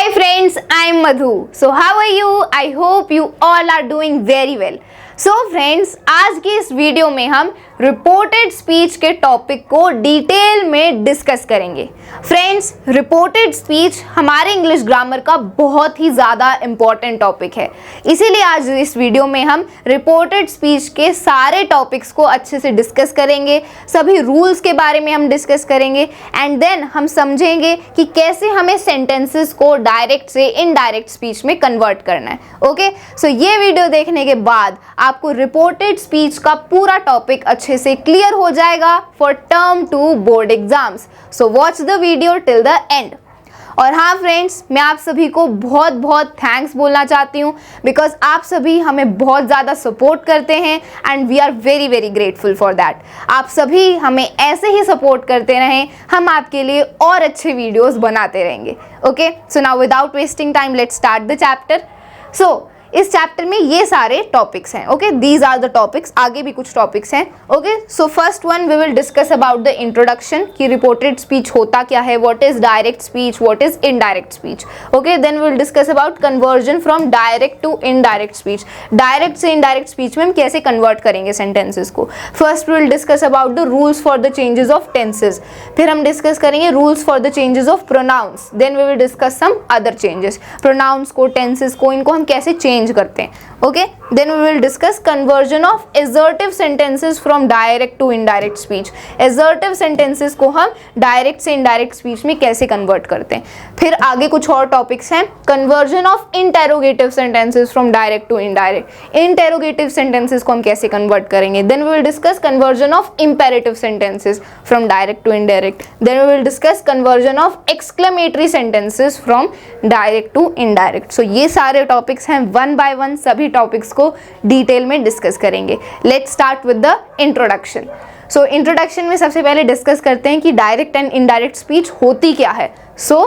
Hi friends, I am Madhu. So how are you? I hope you all are doing very well. So friends, आज की इस video में हम reported speech के topic को detail में डिस्कस करेंगे. फ्रेंड्स, रिपोर्टेड स्पीच हमारे इंग्लिश ग्रामर का बहुत ही ज़्यादा इम्पॉर्टेंट टॉपिक है. इसीलिए आज इस वीडियो में हम रिपोर्टेड स्पीच के सारे टॉपिक्स को अच्छे से डिस्कस करेंगे. सभी रूल्स के बारे में हम डिस्कस करेंगे एंड देन हम समझेंगे कि कैसे हमें सेंटेंसेस को डायरेक्ट से इनडायरेक्ट स्पीच में कन्वर्ट करना है. ओके, सो ये वीडियो देखने के बाद आपको रिपोर्टेड स्पीच का पूरा टॉपिक अच्छे से क्लियर हो जाएगा for term 2 board exams. So watch the video till the end. और हाँ फ्रेंड्स, मैं आप सभी को बहुत बहुत थैंक्स बोलना चाहती हूँ बिकॉज आप सभी हमें बहुत ज़्यादा सपोर्ट करते हैं and we are very very grateful for that. आप सभी हमें ऐसे ही सपोर्ट करते रहें, हम आपके लिए और अच्छे वीडियोस बनाते रहेंगे. Okay, so now without wasting time let's start the chapter. So इस चैप्टर में ये सारे टॉपिक्स हैं. Okay, these are the topics. आगे भी कुछ टॉपिक्स हैं. Okay, so first one we will discuss about the introduction कि रिपोर्टेड स्पीच होता क्या है, what is direct speech, what is indirect speech. Okay, then we will discuss about conversion from direct to indirect speech. Direct से indirect speech में हम कैसे convert करेंगे sentences को. First we will discuss about the rules for the changes of tenses. फिर हम discuss करेंगे rules for the changes of pronouns. Then we will discuss some other changes. Pronouns को, tenses को, इनको हम कैसे चेंज करते हैं. Okay, then we will discuss conversion of assertive sentences from direct to indirect speech. assertive sentences को हम direct से indirect speech में कैसे convert करते हैं. फिर आगे कुछ और topics हैं. conversion of interrogative sentences from direct to indirect. interrogative sentences को हम कैसे convert करेंगे. then we will discuss conversion of imperative sentences from direct to indirect. then we will discuss conversion of exclamatory sentences from direct to indirect. so ये सारे topics हैं, one by one सभी topics को detail में discuss करेंगे. Let's start with the introduction. So introduction में सबसे पहले डिस्कस करते हैं कि डायरेक्ट एंड इनडायरेक्ट स्पीच होती क्या है. So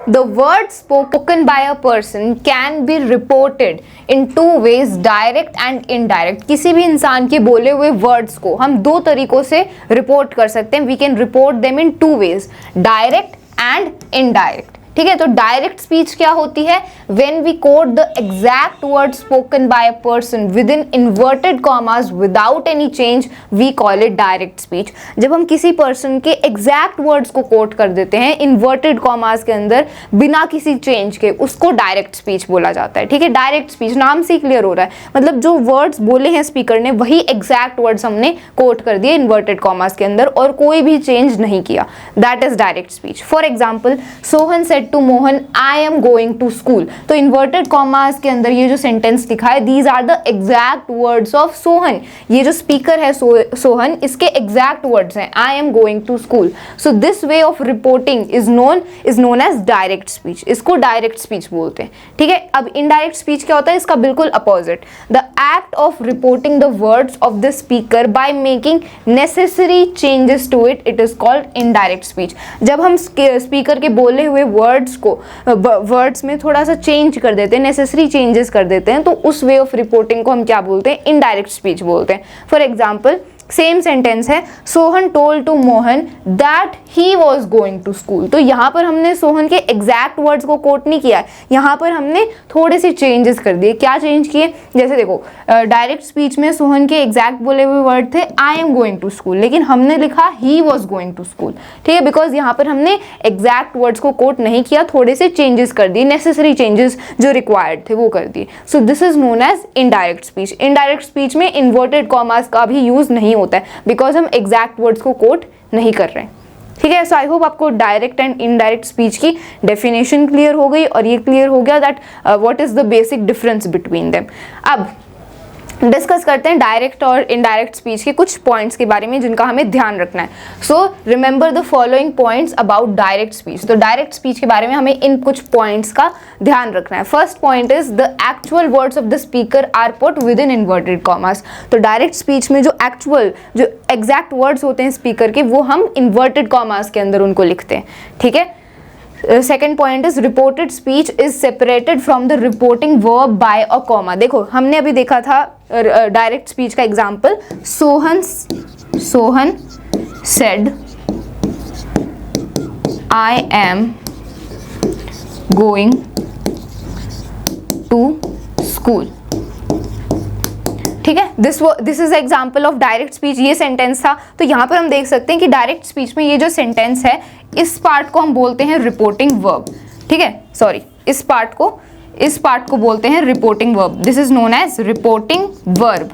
the word spoken by a person can be reported in two ways, direct and indirect. किसी भी इंसान के बोले हुए वर्ड्स को हम दो तरीकों से रिपोर्ट कर सकते हैं. We can report them in two ways, direct and indirect. ठीक है, तो डायरेक्ट स्पीच क्या होती है. When we quote the exact word spoken by a person within inverted commas without any change, we call it direct speech. जब हम किसी person के एग्जैक्ट वर्ड्स को कोट कर देते हैं इन्वर्टेड कॉमास के अंदर बिना किसी चेंज के, उसको डायरेक्ट स्पीच बोला जाता है. ठीक है, डायरेक्ट स्पीच नाम से ही क्लियर हो रहा है, मतलब जो वर्ड्स बोले हैं स्पीकर ने वही एग्जैक्ट वर्ड्स हमने कोट कर दिए इन्वर्टेड कॉमास के अंदर और कोई भी चेंज नहीं किया. That is direct speech. For example, Sohan said to Mohan I am going to school. तो इन्वर्टेड कॉमास के अंदर ये जो सेंटेंस लिखा है, these are the exact words of Sohan. ये जो स्पीकर है सोहन, इसके एग्जैक्ट वर्ड्स हैं I am going to school. So this way of reporting is known as direct speech. इसको डायरेक्ट स्पीच बोलते हैं. ठीक है, अब इनडायरेक्ट स्पीच क्या होता है, इसका बिल्कुल opposite. The act of reporting the words of the speaker by making necessary changes to it, it is called indirect speech. जब हम स्पीकर के बोले हुए वर्ड्स में थोड़ा सा चेंज कर देते हैं, नेसेसरी चेंजेस कर देते हैं, तो उस वे ऑफ रिपोर्टिंग को हम क्या बोलते हैं, इनडायरेक्ट स्पीच बोलते हैं. फॉर एग्जाम्पल, सेम सेंटेंस है, Sohan told to Mohan that he was going to school. तो यहाँ पर हमने सोहन के एग्जैक्ट वर्ड्स को कोट नहीं किया है, यहाँ पर हमने थोड़े से चेंजेस कर दिए. क्या चेंज किए, जैसे देखो डायरेक्ट स्पीच में सोहन के एग्जैक्ट बोले हुए वर्ड थे I am going to school, लेकिन हमने लिखा he was going to school. ठीक है, बिकॉज यहाँ पर हमने एग्जैक्ट वर्ड्स को कोट नहीं किया, थोड़े से चेंजेस कर दिए, नेसेसरी चेंजेस जो रिक्वायर्ड थे वो कर दिए. So this is known as indirect speech. Indirect speech में इन्वर्टेड कॉमास का भी यूज नहीं होता है बिकॉज हम एग्जैक्ट वर्ड्स को कोट नहीं कर रहे हैं. ठीक है, सो आई होप आपको डायरेक्ट एंड इनडायरेक्ट स्पीच की डेफिनेशन क्लियर हो गई और ये क्लियर हो गया that what is the basic difference between them. अब डिस्कस करते हैं डायरेक्ट और इनडायरेक्ट स्पीच के कुछ पॉइंट्स के बारे में जिनका हमें ध्यान रखना है. So remember the following points about direct speech. तो डायरेक्ट स्पीच के बारे में हमें इन कुछ पॉइंट्स का ध्यान रखना है. First point is the actual words of the speaker are put within inverted commas. तो डायरेक्ट स्पीच में जो एग्जैक्ट वर्ड्स होते हैं स्पीकर के, वो हम इन्वर्टेड कॉमास के अंदर उनको लिखते हैं. ठीक है, second point is reported speech is separated from the reporting verb by a comma. देखो हमने अभी देखा था डायरेक्ट स्पीच का example, Sohan said I am going to school. ठीक है, this is example of direct speech. ये सेंटेंस था, तो यहाँ पर हम देख सकते हैं कि डायरेक्ट स्पीच में ये जो सेंटेंस है, इस पार्ट को हम बोलते हैं रिपोर्टिंग वर्ब। ठीक है, सॉरी, इस पार्ट को बोलते हैं reporting verb. This is known as reporting verb.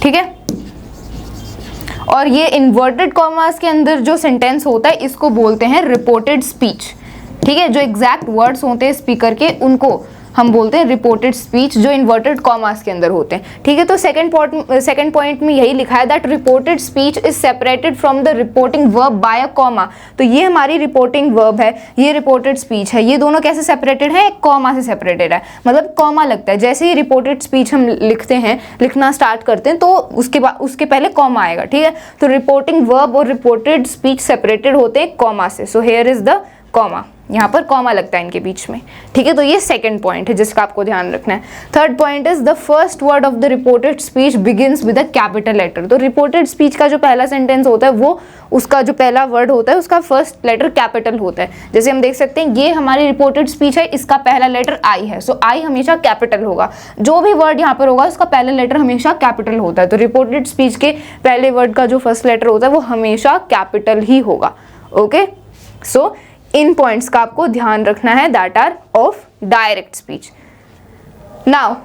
ठीक है, और ये इन्वर्टेड कॉमास के अंदर जो सेंटेंस होता है इसको बोलते हैं रिपोर्टेड स्पीच। ठीक है, जो एग्जैक्ट वर्ड्स होते हैं स्पीकर के उनको हम बोलते हैं रिपोर्टेड स्पीच, जो इन्वर्टेड कॉमास के अंदर होते हैं। ठीक है, तो सेकंड पॉइंट में यही लिखा है that reported speech is separated from the reporting verb by a comma. तो ये हमारी रिपोर्टिंग वर्ब है, ये रिपोर्टेड स्पीच है, ये दोनों कैसे सेपरेटेड है? एक कॉमा से सेपरेटेड है, मतलब कॉमा लगता है। जैसे ही रिपोर्टेड स्पीच हम लिखना स्टार्ट करते हैं तो उसके पहले कॉमा आएगा। ठीक है, तो रिपोर्टिंग वर्ब और रिपोर्टेड स्पीच सेपरेटेड होते हैं कॉमा से। So here is the comma, यहाँ पर कॉमा लगता है इनके बीच में। ठीक है, तो ये सेकंड पॉइंट है जिसका आपको ध्यान रखना है। Third point is the first word of the reported speech begins with a capital letter. तो रिपोर्टेड स्पीच का जो पहला सेंटेंस होता है वो उसका जो पहला वर्ड होता है उसका फर्स्ट लेटर कैपिटल होता है। जैसे हम देख सकते हैं ये हमारी रिपोर्टेड स्पीच है, इसका पहला लेटर आई है, सो आई हमेशा कैपिटल होगा। जो भी वर्ड यहाँ पर होगा उसका पहला लेटर हमेशा कैपिटल होता है। तो रिपोर्टेड स्पीच के पहले वर्ड का जो फर्स्ट लेटर होता है वो हमेशा कैपिटल ही होगा। ओके, सो इन पॉइंट्स का आपको ध्यान रखना है that are of direct speech. Now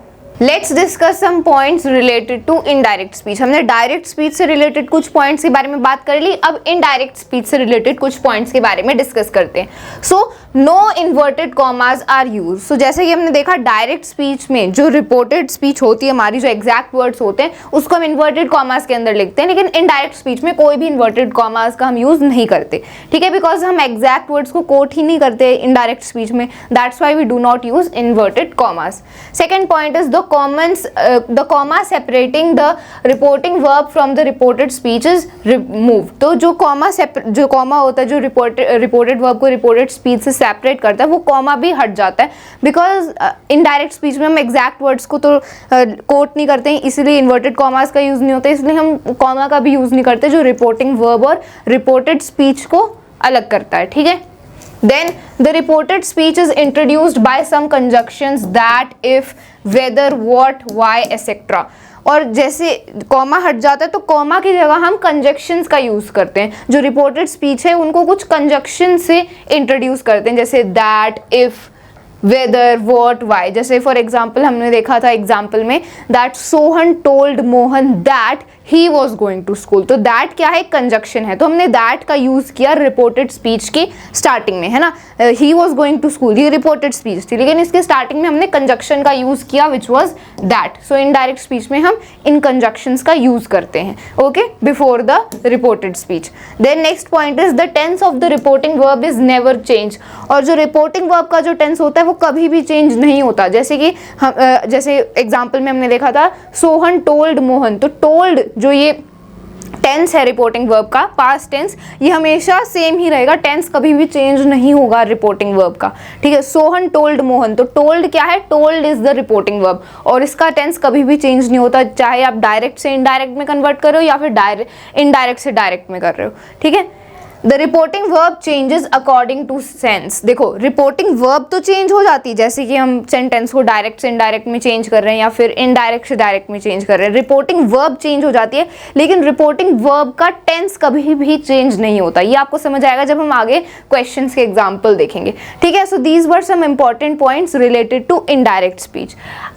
let's discuss some points related to indirect speech. हमने डायरेक्ट स्पीच से रिलेटेड कुछ पॉइंट्स के बारे में बात कर ली, अब इनडायरेक्ट स्पीच से रिलेटेड कुछ पॉइंट्स के बारे में डिस्कस करते हैं। So no inverted commas are use. So जैसे कि हमने देखा डायरेक्ट स्पीच में जो रिपोर्टेड स्पीच होती है हमारी, जो एग्जैक्ट वर्ड्स होते हैं उसको हम इन्वर्टेड कॉमास के अंदर लिखते हैं, लेकिन इनडायरेक्ट स्पीच में कोई भी इन्वर्टेड कॉमास का हम यूज नहीं करते। ठीक है, बिकॉज हम एग्जैक्ट वर्ड्स को कोट ही नहीं करते इनडायरेक्ट स्पीच में, that's why we do not use inverted commas. Second point is the comma separating the reporting verb from the reported speech is removed। तो जो कॉमा होता है जो रिपोर्टेड वर्ब को रिपोर्टेड स्पीच से सेपरेट करता है वो कॉमा भी हट जाता है, बिकॉज इनडायरेक्ट स्पीच में हम एग्जैक्ट वर्ड्स को तो कोट नहीं करते हैं, इसलिए इन्वर्टेड कॉमास का यूज नहीं होता, इसलिए हम कॉमा का भी यूज नहीं करते जो रिपोर्टिंग वर्ब और रिपोर्टेड स्पीच को अलग करता है। ठीक है, then the reported speech is introduced by some conjunctions that, if, whether, what, why, etc। और जैसे कॉमा हट जाता है तो कॉमा की जगह हम कंजक्शंस का यूज करते हैं। जो रिपोर्टेड स्पीच है उनको कुछ कंजक्शन से इंट्रोड्यूस करते हैं, जैसे that, if, whether, what, why. जैसे फॉर एग्जाम्पल हमने देखा था एग्जाम्पल में that Sohan told Mohan that he was going to school. तो दैट क्या है? कंजक्शन है, तो हमने दैट का यूज किया रिपोर्टेड स्पीच की स्टार्टिंग में, है ना। He was going to school ये रिपोर्टेड स्पीच थी, लेकिन इसके स्टार्टिंग में हमने कंजक्शन का यूज किया which was that. So indirect speech में हम इन कंजक्शंस का यूज करते हैं, okay, before the reported speech. Then next point is the tense of the reporting verb is never change. और जो रिपोर्टिंग वर्ब का जो टेंस होता है वो कभी भी चेंज नहीं होता। जैसे कि हम जैसे एग्जाम्पल में हमने देखा था सोहन टोल्ड मोहन, तो टोल्ड जो ये टेंस है रिपोर्टिंग वर्ब का, पास्ट टेंस, ये हमेशा सेम ही रहेगा, टेंस कभी भी चेंज नहीं होगा रिपोर्टिंग वर्ब का। ठीक है, सोहन टोल्ड मोहन, तो टोल्ड क्या है? Told is the reporting verb और इसका टेंस कभी भी चेंज नहीं होता, चाहे आप डायरेक्ट से इनडायरेक्ट में कन्वर्ट कर रहे हो या फिर इनडायरेक्ट से डायरेक्ट में कर रहे हो। ठीक है, the reporting verb changes according to sense. देखो रिपोर्टिंग वर्ब तो चेंज हो जाती है, जैसे कि हम सेंटेंस को डायरेक्ट से इनडायरेक्ट में चेंज कर रहे हैं या फिर इनडायरेक्ट से डायरेक्ट में चेंज कर रहे हैं, रिपोर्टिंग वर्ब चेंज हो जाती है, लेकिन रिपोर्टिंग वर्ब का टेंस कभी भी चेंज नहीं होता। ये आपको समझ आएगा जब हम आगे क्वेश्चंस के एग्जाम्पल देखेंगे। ठीक है, so these were some important points related to indirect speech.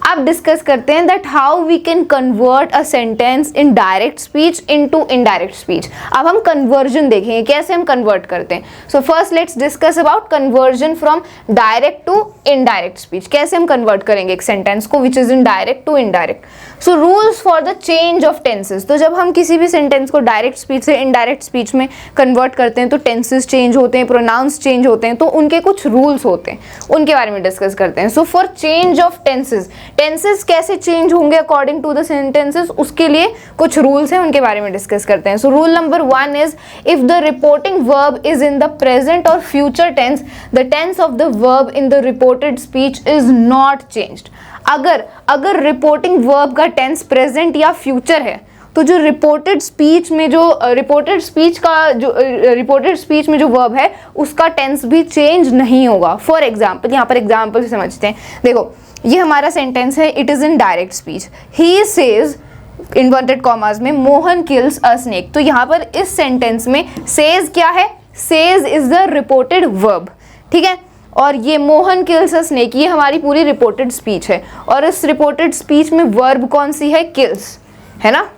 अब डिस्कस करते हैं that how we can convert a sentence in direct speech into indirect speech. अब हम कन्वर्जन देखेंगे, कैसे हम कन्वर्ट करते हैं। So first let's discuss about conversion from direct to indirect speech. कैसे हम कन्वर्ट करेंगे एक सेंटेंस को which is in direct to indirect. So rules for the change of tenses. तो जब हम किसी भी सेंटेंस को डायरेक्ट स्पीच से इनडायरेक्ट स्पीच में कन्वर्ट करते हैं तो टेंसेस चेंज होते हैं, प्रोनाउंस चेंज होते हैं, तो उनके कुछ रूल्स होते हैं, उनके बारे में डिस्कस करते हैं। So for change of tenses, tenses कैसे चेंज होंगे अकॉर्डिंग टू द सेंटेंसेस, उसके लिए कुछ रूल्स हैं, उनके बारे में डिस्कस करते हैं। So rule number 1 is if the reporting verb is in the present or future tense, the tense of the verb in the reported speech is not changed। अगर रिपोर्टिंग वर्ब का tense present या future है तो जो reported speech में जो verb है उसका टेंस भी चेंज नहीं होगा। फॉर एग्जाम्पल, यहाँ पर एग्जाम्पल से समझते हैं। देखो ये हमारा सेंटेंस है, it is in direct speech. He says inverted commas में मोहन किल्स अ स्नेक। तो यहाँ पर इस सेंटेंस में सेज क्या है, says is the reported verb, ठीक है। और ये मोहन किल्स अ स्नेक ये हमारी पूरी रिपोर्टेड स्पीच है, और इस रिपोर्टेड स्पीच में वर्ब कौन सी है, किल्स, है ना।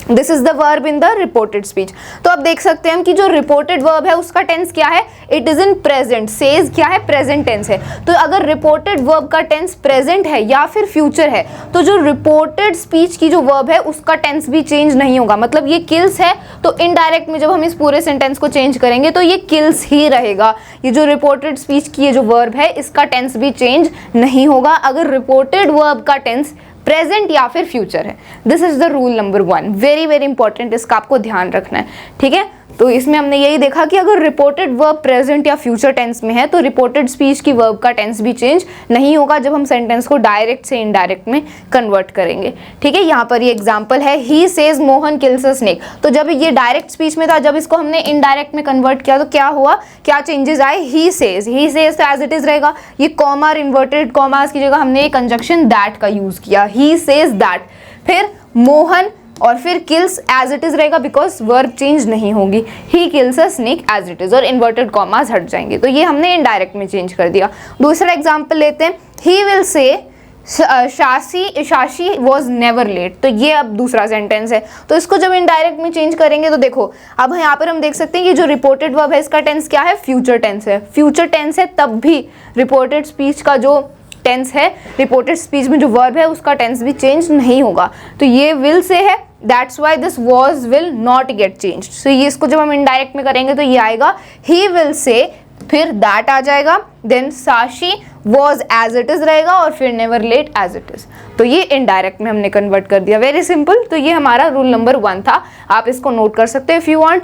This is the verb in the reported speech. तो अब देख सकते हैं हम कि जो रिपोर्टेड वर्ब है उसका टेंस क्या है, it is in present. Says क्या है, प्रेजेंट टेंस है। तो अगर रिपोर्टेड वर्ब का टेंस प्रेजेंट है या फिर फ्यूचर है तो जो रिपोर्टेड स्पीच की जो वर्ब है उसका टेंस भी चेंज नहीं होगा। मतलब ये किल्स है तो इनडायरेक्ट में जब हम इस पूरे सेंटेंस को चेंज करेंगे तो ये किल्स ही रहेगा। ये जो रिपोर्टेड स्पीच की ये जो वर्ब है इसका टेंस भी चेंज नहीं होगा अगर रिपोर्टेड वर्ब का टेंस प्रेजेंट या फिर फ्यूचर है। This is the rule number 1, very very important, इसका आपको ध्यान रखना है, ठीक है। तो इसमें हमने यही देखा कि अगर रिपोर्टेड वर्ब प्रेजेंट या फ्यूचर टेंस में है तो रिपोर्टेड स्पीच की वर्ब का टेंस भी चेंज नहीं होगा जब हम सेंटेंस को डायरेक्ट से इनडायरेक्ट में कन्वर्ट करेंगे, ठीक है। यहाँ पर ये एग्जांपल है, he says Mohan kills a snake. तो जब ये डायरेक्ट स्पीच में था, जब इसको हमने इनडायरेक्ट में कन्वर्ट किया तो क्या हुआ, क्या चेंजेस आए, ही सेज तो एज इट इज रहेगा। ये कॉमा और इन्वर्टेड कॉमास की जगह हमने एक कंजक्शन दैट का यूज किया, ही सेज दैट। फिर मोहन और फिर किल्स एज इट इज रहेगा बिकॉज वर्ब चेंज नहीं होगी, he kills a snake as it is, और इन्वर्टेड कॉमास हट जाएंगे। तो ये हमने इनडायरेक्ट में चेंज कर दिया। दूसरा एग्जांपल लेते हैं, he will say शाशी was never late. तो ये अब दूसरा सेंटेंस है, तो इसको जब इनडायरेक्ट में चेंज करेंगे तो देखो अब यहाँ पर हम देख सकते हैं कि जो रिपोर्टेड वर्ब है इसका टेंस क्या है, फ्यूचर टेंस है। फ्यूचर टेंस है तब भी रिपोर्टेड स्पीच का जो टेंस है, रिपोर्टेड स्पीच में जो वर्ब है उसका टेंस भी चेंज नहीं होगा। तो ये विल से है, that's why this was will not get change. तो ये इसको जब हम इनडायरेक्ट में करेंगे तो ये आएगा ही विल से, फिर दैट आ जाएगा, देन साशी वॉज एज इट इज रहेगा, और फिर never let as it is. तो ये इनडायरेक्ट में हमने कन्वर्ट कर दिया, वेरी सिंपल। तो ये हमारा रूल नंबर 1 था, आप इसको नोट कर सकते हैं if you want.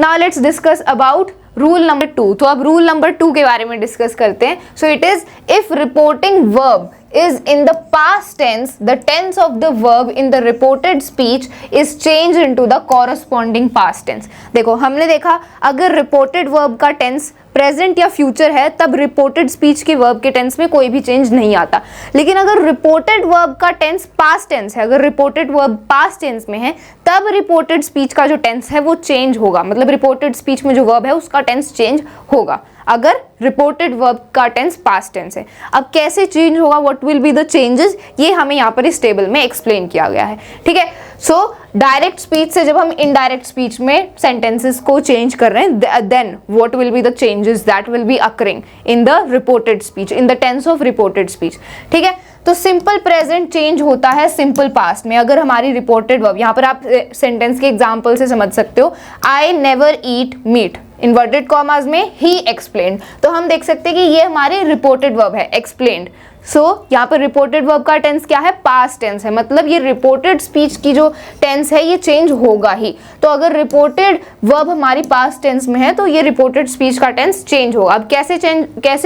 Now let's discuss about rule number 2। तो अब रूल नंबर 2 के बारे में डिस्कस करते हैं। So it is, if reporting verb is in the past tense, the tense of the verb in the reported speech is changed into the corresponding past tense। देखो हमने देखा अगर reported verb का tense प्रेजेंट या future है तब reported speech के verb के टेंस में कोई भी चेंज नहीं आता। लेकिन अगर रिपोर्टेड वर्ब का टेंस पास्ट टेंस है, अगर रिपोर्टेड वर्ब पास्ट टेंस में है तब रिपोर्टेड स्पीच का जो टेंस है वो चेंज होगा। मतलब रिपोर्टेड स्पीच में जो वर्ब है उसका टेंस चेंज होगा अगर रिपोर्टेड वर्ब का टेंस पास्ट टेंस है। अब कैसे चेंज होगा, what will be the changes, ये हमें यहाँ पर इस टेबल में एक्सप्लेन किया गया है, ठीक है। सो डायरेक्ट स्पीच से जब हम इनडायरेक्ट स्पीच में सेंटेंसेस को चेंज कर रहे हैं, then what will be the changes that will be occurring in the reported speech, in the tense of reported speech, ठीक है। तो सिंपल प्रेजेंट चेंज होता है सिंपल पास्ट में अगर हमारी रिपोर्टेड वर्ब, यहाँ पर आप सेंटेंस के एग्जाम्पल से समझ सकते हो, I never eat meat, inverted commas में ही एक्सप्लेन्ड। तो हम देख सकते हैं कि ये हमारी रिपोर्टेड वर्ब है, एक्सप्लेन्ड। सो यहाँ पर रिपोर्टेड वर्ब का टेंस क्या है, पास्ट टेंस है। मतलब ये रिपोर्टेड स्पीच की जो टेंस है ये चेंज होगा ही। तो अगर रिपोर्टेड वर्ब हमारी पास्ट टेंस में है तो ये रिपोर्टेड स्पीच का टेंस चेंज होगा। अब कैसे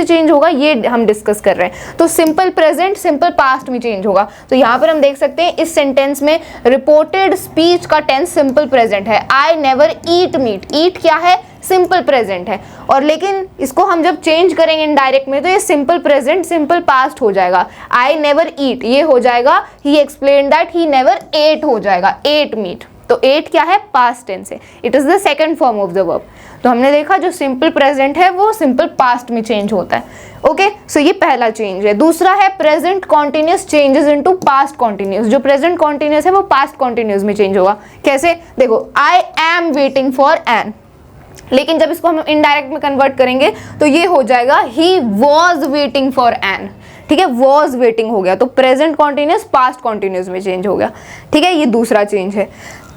चेंज होगा ये हम डिस्कस कर रहे हैं। तो सिंपल प्रेजेंट सिंपल पास्ट में चेंज होगा। तो यहाँ पर हम देख सकते हैं इस सेंटेंस में रिपोर्टेड स्पीच का टेंस सिंपल प्रेजेंट है, आई नेवर ईट मीट। ईट क्या है, सिंपल प्रेजेंट है, और लेकिन इसको हम जब चेंज करेंगे इनडायरेक्ट में तो ये सिंपल प्रेजेंट सिंपल पास्ट हो जाएगा। आई नेवर ईट ये हो जाएगा he explain that he never ate हो जाएगा, एट मीट। तो एट क्या है, पास्ट टेंस है, it is the second form of the verb. तो हमने देखा जो सिंपल प्रेजेंट है वो सिंपल पास्ट में चेंज होता है। ओके, सो ये पहला चेंज है। दूसरा है present continuous changes into past continuous. जो प्रेजेंट कॉन्टिन्यूस है वो पास्ट कॉन्टिन्यूस में चेंज होगा। कैसे, देखो I am waiting for Ann, लेकिन जब इसको हम इनडायरेक्ट में कन्वर्ट करेंगे तो ये हो जाएगा he was waiting for Ann, ठीक है, वॉज वेटिंग हो गया। तो प्रेजेंट कॉन्टिन्यूस पास्ट कॉन्टिन्यूस में चेंज हो गया, ठीक है, ये दूसरा चेंज है।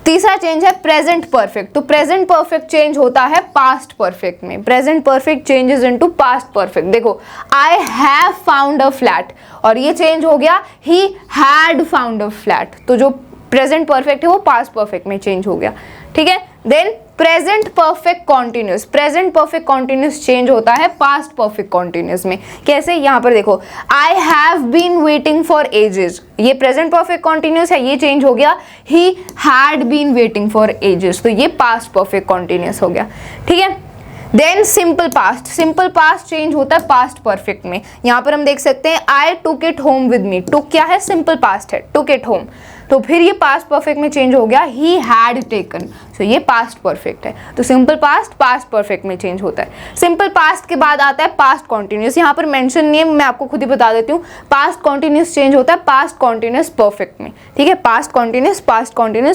तीसरा चेंज है प्रेजेंट परफेक्ट। तो प्रेजेंट परफेक्ट चेंज होता है पास्ट परफेक्ट में, present perfect changes into past perfect. देखो I have found a flat, और ये चेंज हो गया he had found a flat. तो जो प्रेजेंट परफेक्ट है वो पास्ट परफेक्ट में चेंज हो गया, ठीक है। Then present perfect continuous, present perfect continuous change होता है पास्ट परफेक्ट कॉन्टिन्यूस में। कैसे? यहाँ पर देखो, I have been waiting for ages, ये प्रेजेंट परफेक्ट कॉन्टिन्यूस है, ये चेंज हो गया he had been waiting for ages, तो ये पास्ट परफेक्ट कॉन्टिन्यूस हो गया। ठीक है, then simple past, simple past change होता है पास्ट परफेक्ट में। यहाँ पर हम देख सकते हैं I took it home with me, took क्या है? सिंपल पास्ट है, टुक इट होम, तो फिर ये पास्ट परफेक्ट में चेंज हो गया ही हैड टेकन, तो ये पास्ट परफेक्ट है। तो सिंपल पास्ट पास्ट परफेक्ट में चेंज होता है। सिंपल पास्ट के बाद आता है पास्ट कॉन्टिन्यूस, यहाँ पर मेंशन नहीं है, मैं आपको खुद ही बता देती हूँ। पास्ट कॉन्टिन्यूस चेंज होता है पास्ट कॉन्टिन्यूस परफेक्ट में। ठीक है, पास्ट कॉन्टिन्यूस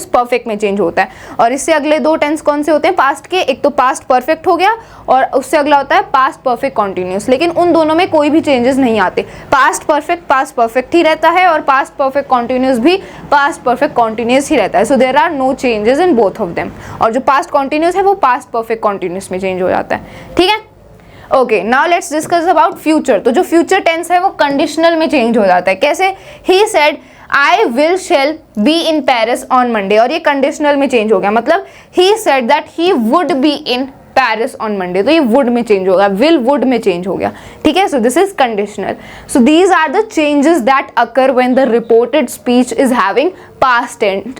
परफेक्ट में चेंज होता है। और इससे अगले दो टेंस कौन से होते हैं पास्ट के? एक तो पास्ट परफेक्ट हो गया और उससे अगला होता है पास्ट परफेक्ट कॉन्टिन्यूस, लेकिन उन दोनों में कोई भी चेंजेस नहीं आते। पास्ट परफेक्ट ही रहता है और पास्ट परफेक्ट कॉन्टिन्यूस भी पास्ट परफेक्ट कॉन्टिन्यूस ही रहता है। So there are no changes in both of them, और जो पास्ट कॉन्टिन्यूस है वो पास्ट परफेक्ट कॉन्टिन्यूस में चेंज हो जाता है। ठीक है, okay, now let's discuss about future. तो जो फ्यूचर टेंस है वो कंडीशनल में चेंज हो जाता है। कैसे? ही said I will shall be in Paris on Monday, और ये कंडीशनल में चेंज हो गया, मतलब ही said that he would be in Paris on Monday, तो ये वुड में चेंज होगा, विल वुड में चेंज हो गया। ठीक है, so this is conditional. So these are the changes that occur when the reported speech is having past tense.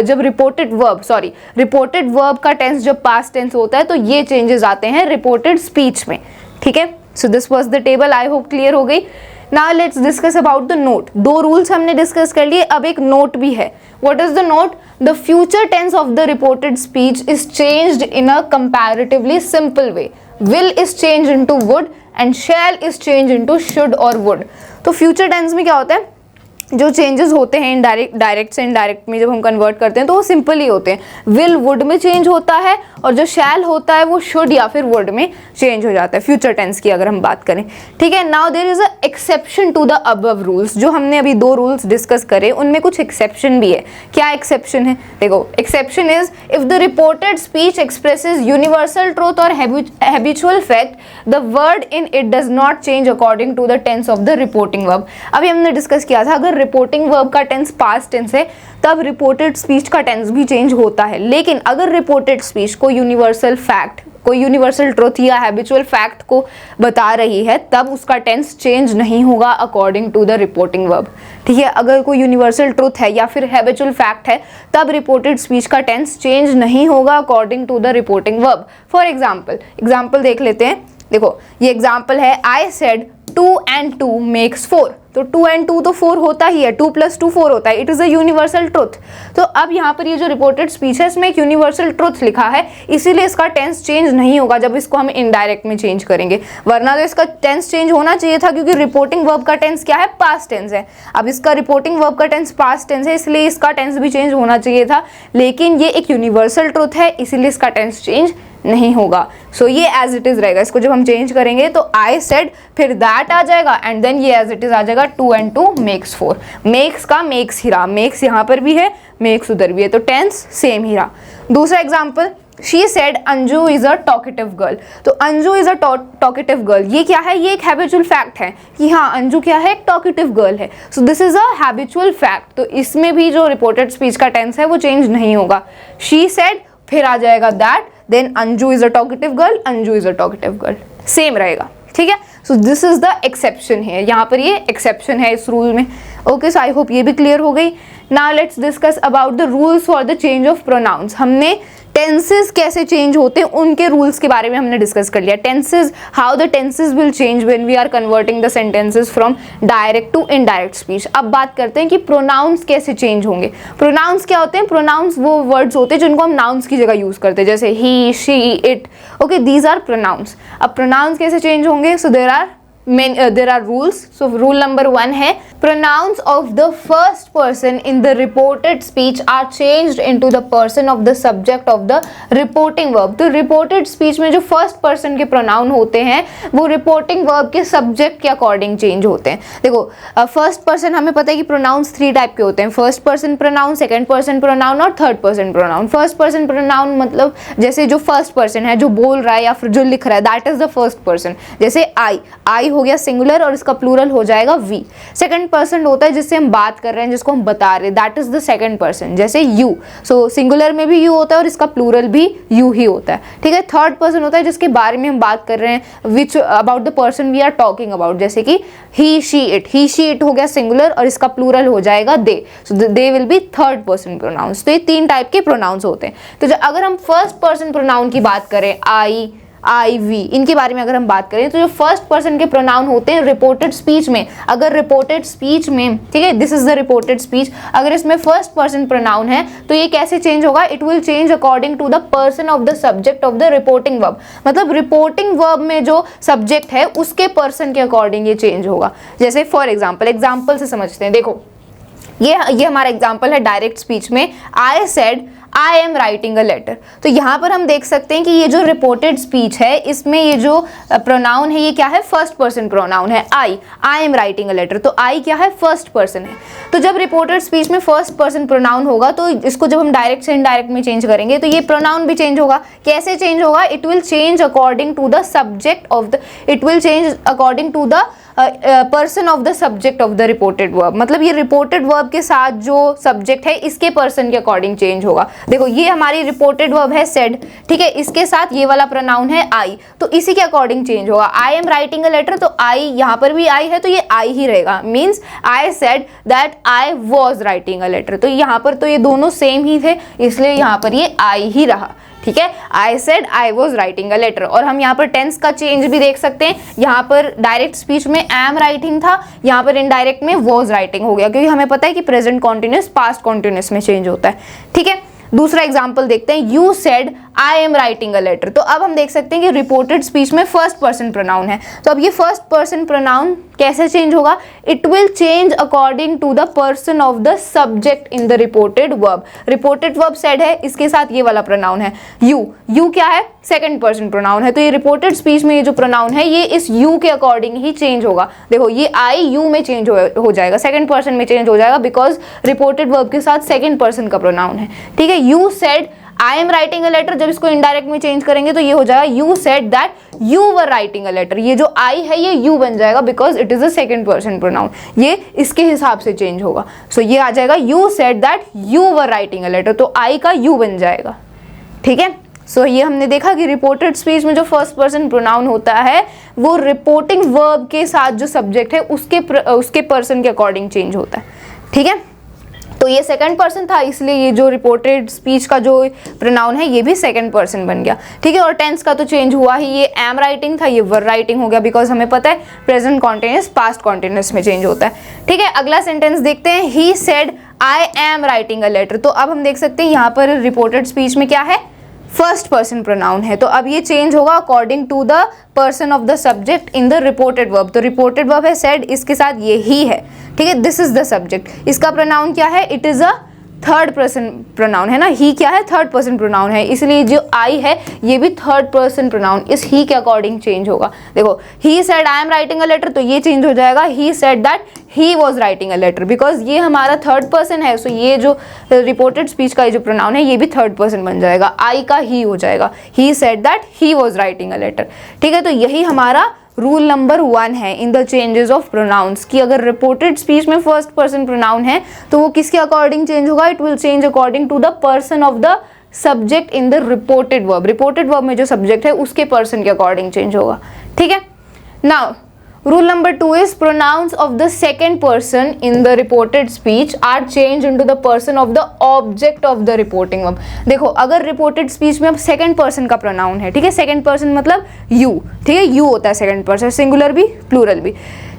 जब रिपोर्टेड वर्ब का टेंस जब पास्ट टेंस होता है तो ये चेंजेस आते हैं रिपोर्टेड स्पीच में। ठीक है, so this was the table, I hope clear हो गई। Now let's discuss about the note. दो रूल्स हमने डिस्कस कर लिए, अब एक नोट भी है। What is the note? The future tense of the reported speech is changed in a comparatively simple way. Will is changed into would and shall is changed into should or would. तो future tense में क्या होता है? जो changes होते हैं indirect, direct से indirect में जब हम कन्वर्ट करते हैं तो वो सिंपल ही होते हैं। विल वुड में चेंज होता है और जो शैल होता है वो शुड या फिर वुड में चेंज हो जाता है फ्यूचर टेंस की अगर हम बात करें। ठीक है, now there is a exception to the above rules. जो हमने अभी दो रूल्स डिस्कस करे उनमें कुछ एक्सेप्शन भी है। क्या एक्सेप्शन है? देखो, exception is if the reported speech expresses universal truth और habitual fact, the word in it does not change according to the tense of the reporting verb. अभी हमने डिस्कस किया था अगर रिपोर्टिंग वर्ब का टेंस पास्ट टेंस है तब reported speech का टेंस भी चेंज होता है, लेकिन अगर रिपोर्टेड स्पीच को यूनिवर्सल फैक्ट, कोई यूनिवर्सल ट्रूथ या हैबिचुअल फैक्ट को बता रही है तब उसका टेंस चेंज नहीं होगा according to the reporting verb. ठीक है, अगर कोई यूनिवर्सल ट्रूथ है या फिर हैबिचुअल फैक्ट है तब रिपोर्टेड स्पीच का टेंस चेंज नहीं होगा according to the reporting verb. For example देख लेते हैं। देखो, ये एग्जाम्पल है, आई सेड 2 and 2 makes 4, तो 2 and 2 तो 4 होता ही है, 2 + 2 4 होता है, it is a universal truth. तो अब यहाँ पर ये जो रिपोर्टेड स्पीच है इसमें एक यूनिवर्सल ट्रूथ लिखा है, इसीलिए इसका टेंस चेंज नहीं होगा जब इसको हम इनडायरेक्ट में चेंज करेंगे, वरना तो इसका टेंस चेंज होना चाहिए था क्योंकि रिपोर्टिंग वर्ब का टेंस क्या है? पास्ट टेंस है। अब इसका रिपोर्टिंग वर्ब का टेंस पास्ट टेंस है इसलिए इसका टेंस भी चेंज होना चाहिए था, लेकिन ये एक यूनिवर्सल ट्रूथ है इसीलिए इसका टेंस चेंज नहीं होगा। सो ये एज इट इज रहेगा। इसको जब हम चेंज करेंगे तो आई सेड फिर दैट आ जाएगा एंड देन ये एज इट इज आ जाएगा 2 and 2 makes 4। मेक्स का मेक्स ही रहा, मेक्स यहाँ पर भी है, मेक्स उधर भी है, तो टेंस सेम ही रहा। दूसरा example, she said Anju is a talkative girl. तो Anju is a talkative girl, ये क्या है? ये एक हैबिचुअल फैक्ट है कि हाँ अंजू क्या है? एक टॉकेटिव गर्ल है। So this is a habitual fact, तो इसमें भी जो रिपोर्टेड स्पीच का टेंस है वो चेंज नहीं होगा। शी सेड फिर आ जाएगा that, then Anju is a talkative girl, Anju is a talkative girl, same रहेगा। ठीक है, so this is the exception है, यहाँ पर ये एक्सेप्शन है इस रूल में। ओके, सो आई होप ये भी क्लियर हो गई। Now let's discuss about the rules for the change of pronouns. हमने टेंसेस कैसे चेंज होते हैं उनके रूल्स के बारे में हमने डिस्कस कर लिया। Tenses, how the tenses will change when we are converting the sentences from direct to indirect speech. अब बात करते हैं कि प्रोनाउंस कैसे चेंज होंगे। प्रोनाउंस क्या होते हैं? प्रोनाउंस वो वर्ड्स होते हैं जिनको हम नाउन्स की जगह यूज करते हैं, जैसे he, she, it. Okay, these are pronouns. अब प्रोनाउंस कैसे चेंज होंगे? So there are rules. So rule number 1 है, pronouns of the first person in the reported speech are changed into the person of the subject of the reporting verb। तो reported speech में जो first person के pronoun होते हैं वो reporting verb के subject के according change होते हैं। देखो, first person हमें पता है कि pronouns 3 टाइप के होते हैं, first person pronoun, second person pronoun और third person pronoun। first person pronoun मतलब जैसे जो first person है, जो बोल रहा है या फिर जो लिख रहा है, that is the first person। जैसे I हो गया सिंगुलर और इसका प्लूरल हो जाएगा वी। सेकंड पर्सन होता है जिससे हम बात कर रहे हैं, जिसको हम बता रहे हैं, that is the second person. जैसे यू, सो सिंगुलर में भी यू होता है और इसका प्लूरल भी यू ही होता है, ठीक है। थर्ड पर्सन होता है जिसके बारे में हम बात कर रहे हैं, which about the person we are talking about, जैसे कि he she it. He she it हो गया सिंगुलर और इसका प्लूरल हो जाएगा they, so they will be third person pronouns. तो ये 3 टाइप के प्रोनाउंस होते हैं। तो अगर हम फर्स्ट पर्सन प्रोनाउन की बात करें, आई वी, इनके बारे में अगर हम बात करें, तो जो फर्स्ट पर्सन के प्रोनाउन होते हैं रिपोर्टेड स्पीच में, अगर रिपोर्टेड स्पीच में, ठीक है, this is the reported speech, अगर इसमें फर्स्ट पर्सन प्रोनाउन है तो ये कैसे चेंज होगा, it will change according to the person of the subject of the reporting verb. मतलब रिपोर्टिंग वर्ब में जो सब्जेक्ट है उसके पर्सन के अकॉर्डिंग ये चेंज होगा। जैसे फॉर एग्जाम्पल से समझते हैं। देखो ये हमारा एग्जाम्पल है डायरेक्ट स्पीच में, I said I am writing a letter. तो यहाँ पर हम देख सकते हैं कि ये जो रिपोर्टेड स्पीच है इसमें ये जो प्रोनाउन है ये क्या है, फर्स्ट पर्सन प्रोनाउन है, I am writing a letter. तो आई क्या है, फर्स्ट पर्सन है। तो जब रिपोर्टेड स्पीच में फर्स्ट पर्सन प्रोनाउन होगा तो इसको जब हम डायरेक्ट से इनडायरेक्ट में चेंज करेंगे तो ये प्रोनाउन भी चेंज होगा। कैसे चेंज होगा, it will change according to the subject of the, it will change according to the person of the subject of the reported verb. मतलब ये रिपोर्टेड वर्ब के साथ जो सब्जेक्ट है इसके पर्सन के अकॉर्डिंग चेंज होगा। देखो ये हमारी रिपोर्टेड वर्ब है सेड, ठीक है, इसके साथ ये वाला प्रोनाउन है आई, तो इसी के अकॉर्डिंग चेंज होगा। I am writing a letter, तो आई यहाँ पर भी आई है तो ये आई ही रहेगा। Means I said that I was writing a letter, तो यहाँ पर तो ये दोनों सेम ही थे इसलिए यहाँ पर ये आई ही रहा, ठीक है। I said I was writing a letter. और हम यहाँ पर टेंस का चेंज भी देख सकते हैं। यहाँ पर डायरेक्ट स्पीच में एम राइटिंग था, यहाँ पर इनडायरेक्ट में वॉज राइटिंग हो गया, क्योंकि हमें पता है कि प्रेजेंट कॉन्टिन्यूस पास्ट कॉन्टिन्यूस में चेंज होता है, ठीक है। दूसरा एग्जाम्पल देखते हैं, you said I am writing a letter. तो अब हम देख सकते हैं कि रिपोर्टेड स्पीच में फर्स्ट पर्सन प्रोनाउन है, तो अब ये फर्स्ट पर्सन प्रोनाउन कैसे चेंज होगा, it will change according to the person of the subject in the reported verb. Reported verb said है, इसके साथ ये वाला प्रोनाउन है यू। यू क्या है, सेकंड पर्सन प्रोनाउन है, तो ये रिपोर्टेड स्पीच में ये जो प्रोनाउन है ये इस यू के अकॉर्डिंग ही चेंज होगा। देखो ये आई यू में चेंज हो जाएगा, सेकंड पर्सन में चेंज हो जाएगा, बिकॉज रिपोर्टेड वर्ब के साथ सेकंड पर्सन का प्रोनाउन है, ठीक है। You said I am writing a letter, जब इसको इनडायरेक्ट में चेंज करेंगे तो ये हो जाएगा you said that you were writing a letter. ये जो आई है ये यू बन जाएगा because it is a second person pronoun, ये इसके हिसाब से चेंज होगा। सो ये आ जाएगा you said that you were writing a letter, तो आई का यू बन जाएगा, ठीक है। सो ये हमने देखा कि रिपोर्टेड स्पीच में जो फर्स्ट पर्सन प्रोनाउन होता है वो रिपोर्टिंग वर्ब के साथ जो सब्जेक्ट है उसके पर्सन के अकॉर्डिंग चेंज होता है, ठीक है। तो ये सेकंड पर्सन था, इसलिए ये जो रिपोर्टेड स्पीच का जो प्रोनाउन है ये भी सेकंड पर्सन बन गया, ठीक है। और टेंस का तो चेंज हुआ ही, ये एम राइटिंग था ये वर राइटिंग हो गया, बिकॉज हमें पता है प्रेजेंट कॉन्टिन्यूस पास्ट कॉन्टिन्यूस में चेंज होता है, ठीक है। अगला सेंटेंस देखते हैं, he said I am writing a letter. तो अब हम देख सकते हैं यहाँ पर रिपोर्टेड स्पीच में क्या है, फर्स्ट पर्सन प्रोनाउन है, तो अब ये चेंज होगा according to the person of the subject in the reported verb. तो रिपोर्टेड वर्ब है सेड, इसके साथ ये ही है, ठीक है, दिस इज द सब्जेक्ट। इसका प्रोनाउन क्या है, it is a third person pronoun है ना, ही क्या है, थर्ड पर्सन प्रोनाउन है, इसलिए जो आई है ये भी थर्ड पर्सन प्रोनाउन इस ही के अकॉर्डिंग चेंज होगा। देखो he said I am writing a letter, तो ये चेंज हो जाएगा he said that he was writing a letter, because ये हमारा थर्ड पर्सन है, सो ये जो रिपोर्टेड स्पीच का जो प्रोनाउन है ये भी थर्ड पर्सन बन जाएगा, आई का ही हो जाएगा, he said that he was writing a letter, ठीक है। तो यही हमारा रूल नंबर 1 है in the changes of pronouns, कि अगर रिपोर्टेड स्पीच में फर्स्ट पर्सन प्रोनाउन है तो वो किसके अकॉर्डिंग चेंज होगा, it will change according to the person of the subject in the reported verb. Reported verb में जो सब्जेक्ट है उसके पर्सन के अकॉर्डिंग चेंज होगा, ठीक है। Now rule number 2 is pronouns of the second person in the reported speech are changed into the person of the object of the reporting verb। देखो अगर रिपोर्टेड स्पीच में अब सेकंड पर्सन का pronoun है, ठीक है, सेकंड पर्सन मतलब you, ठीक है, यू होता है सेकंड पर्सन, सिंगुलर भी प्लूरल भी,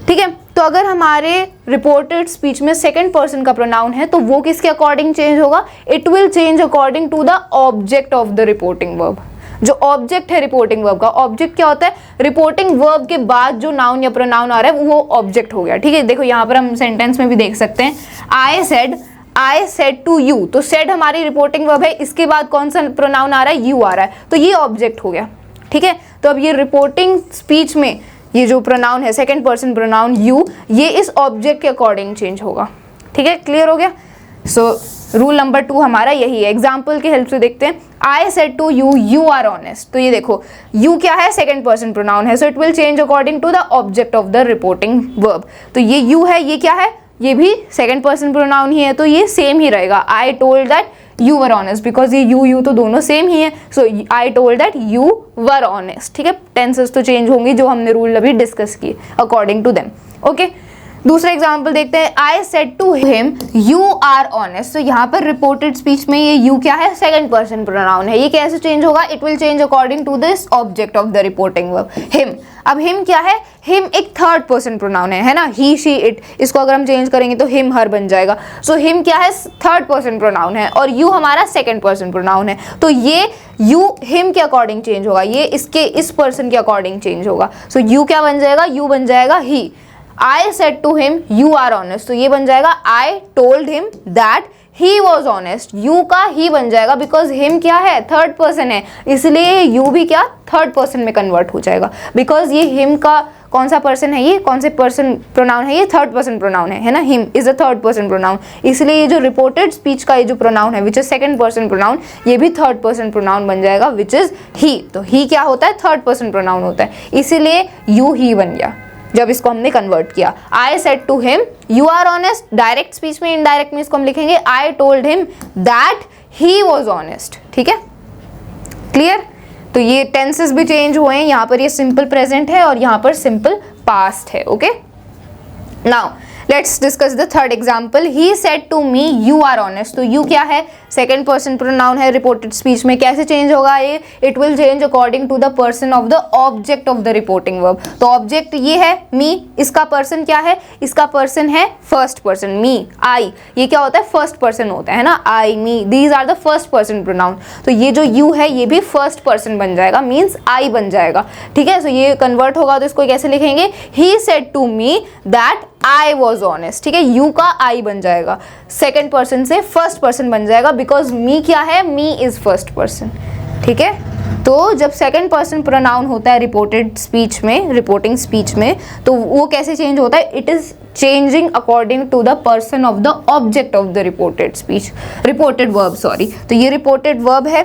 ठीक है। तो अगर हमारे रिपोर्टेड स्पीच में सेकंड पर्सन का प्रोनाउन है तो वो किसके अकॉर्डिंग चेंज होगा, it will change according to the object of the reporting verb. जो ऑब्जेक्ट है रिपोर्टिंग वर्ब का, ऑब्जेक्ट क्या होता है, रिपोर्टिंग वर्ब के बाद जो नाउन या प्रोनाउन आ रहा है वो ऑब्जेक्ट हो गया, ठीक है। देखो यहाँ पर हम सेंटेंस में भी देख सकते हैं, आई सेड टू यू, तो सेड हमारी रिपोर्टिंग वर्ब है, इसके बाद कौन सा प्रोनाउन आ रहा है, यू आ रहा है, तो ये ऑब्जेक्ट हो गया, ठीक है। तो अब ये रिपोर्टिंग स्पीच में ये जो प्रोनाउन है सेकंड पर्सन प्रोनाउन यू, ये इस ऑब्जेक्ट के अकॉर्डिंग चेंज होगा, ठीक है, क्लियर हो गया। सो रूल नंबर 2 हमारा यही है। एग्जाम्पल की हेल्प से देखते हैं। I said to you you are honest. तो ये देखो यू क्या है, सेकंड पर्सन प्रोनाउन है, so it will change according to the object of the reporting verb. तो ये यू है, ये क्या है, ये भी सेकंड पर्सन प्रोनाउन ही है, तो ये सेम ही रहेगा। I told that you were honest, because ये यू तो दोनों सेम ही है, so I told that you were honest. ठीक है, टेंसेस तो चेंज होंगी जो हमने रूल अभी डिस्कस किए अकॉर्डिंग टू देम। ओके, दूसरा एग्जाम्पल देखते हैं। I said to him you are honest. तो यहाँ पर रिपोर्टेड स्पीच में ये यू क्या है, सेकंड पर्सन प्रोनाउन है। ये कैसे चेंज होगा, it will change according to this object of the reporting verb him. अब हिम क्या है, हिम एक थर्ड पर्सन प्रोनाउन है ना, ही शी इट। इसको अगर हम चेंज करेंगे तो हिम हर बन जाएगा। सो हिम क्या है, थर्ड पर्सन प्रोनाउन है, और यू हमारा सेकंड पर्सन प्रोनाउन है। तो ये यू हिम के अकॉर्डिंग चेंज होगा, ये इसके इस पर्सन के अकॉर्डिंग चेंज होगा। सो यू क्या बन जाएगा, यू बन जाएगा ही। I said to him you are honest, तो ये बन जाएगा I told him that he was honest। you का ही बन जाएगा बिकॉज him क्या है, थर्ड पर्सन है, इसलिए you भी क्या थर्ड पर्सन में कन्वर्ट हो जाएगा। बिकॉज ये him का कौन सा पर्सन है, ये कौन से पर्सन प्रोनाउन है, ये थर्ड पर्सन प्रोनाउन है ना, him is a third person pronoun. इसलिए ये जो रिपोर्टेड स्पीच का ये जो प्रोनाउन है which is second person pronoun, ये भी थर्ड पर्सन प्रोनाउन बन जाएगा विच इज ही। तो ही क्या होता है, थर्ड पर्सन प्रोनाउन होता है, इसीलिए you ही बन गया जब इसको हमने कन्वर्ट किया। I said to him you are honest, direct speech में, इनडायरेक्ट में इसको हम लिखेंगे I told him that he was honest. ठीक है, क्लियर। तो ये टेंसेस भी चेंज हुए हैं, यहाँ पर ये सिंपल प्रेजेंट है और यहाँ पर सिंपल पास्ट है। Okay, now let's discuss the third example. He said to me you are honest. तो यू क्या है, सेकंड पर्सन प्रोनाउन है रिपोर्टेड स्पीच में। कैसे चेंज होगा ये, it will change according to the person of the object of the reporting verb. तो object ये है मी, इसका पर्सन क्या है, इसका पर्सन है फर्स्ट पर्सन मी, आई। ये क्या होता है, फर्स्ट पर्सन होता है ना, I me, these are the first person pronoun. तो ये जो यू है ये भी फर्स्ट पर्सन बन जाएगा, मीन्स आई बन जाएगा। ठीक है, सो ये कन्वर्ट होगा तो इसको कैसे लिखेंगे, he said to me that I was honest. ठीक है, यू का आई बन जाएगा, सेकेंड पर्सन से फर्स्ट पर्सन बन जाएगा, बिकॉज मी क्या है, मी इज फर्स्ट पर्सन। ठीक है, तो जब सेकेंड पर्सन प्रोनाउन होता है रिपोर्टेड स्पीच में, रिपोर्टिंग स्पीच में, तो वो कैसे चेंज होता है, it is changing according to the person of the object of the reported speech, reported verb sorry. तो ये रिपोर्टेड वर्ब है,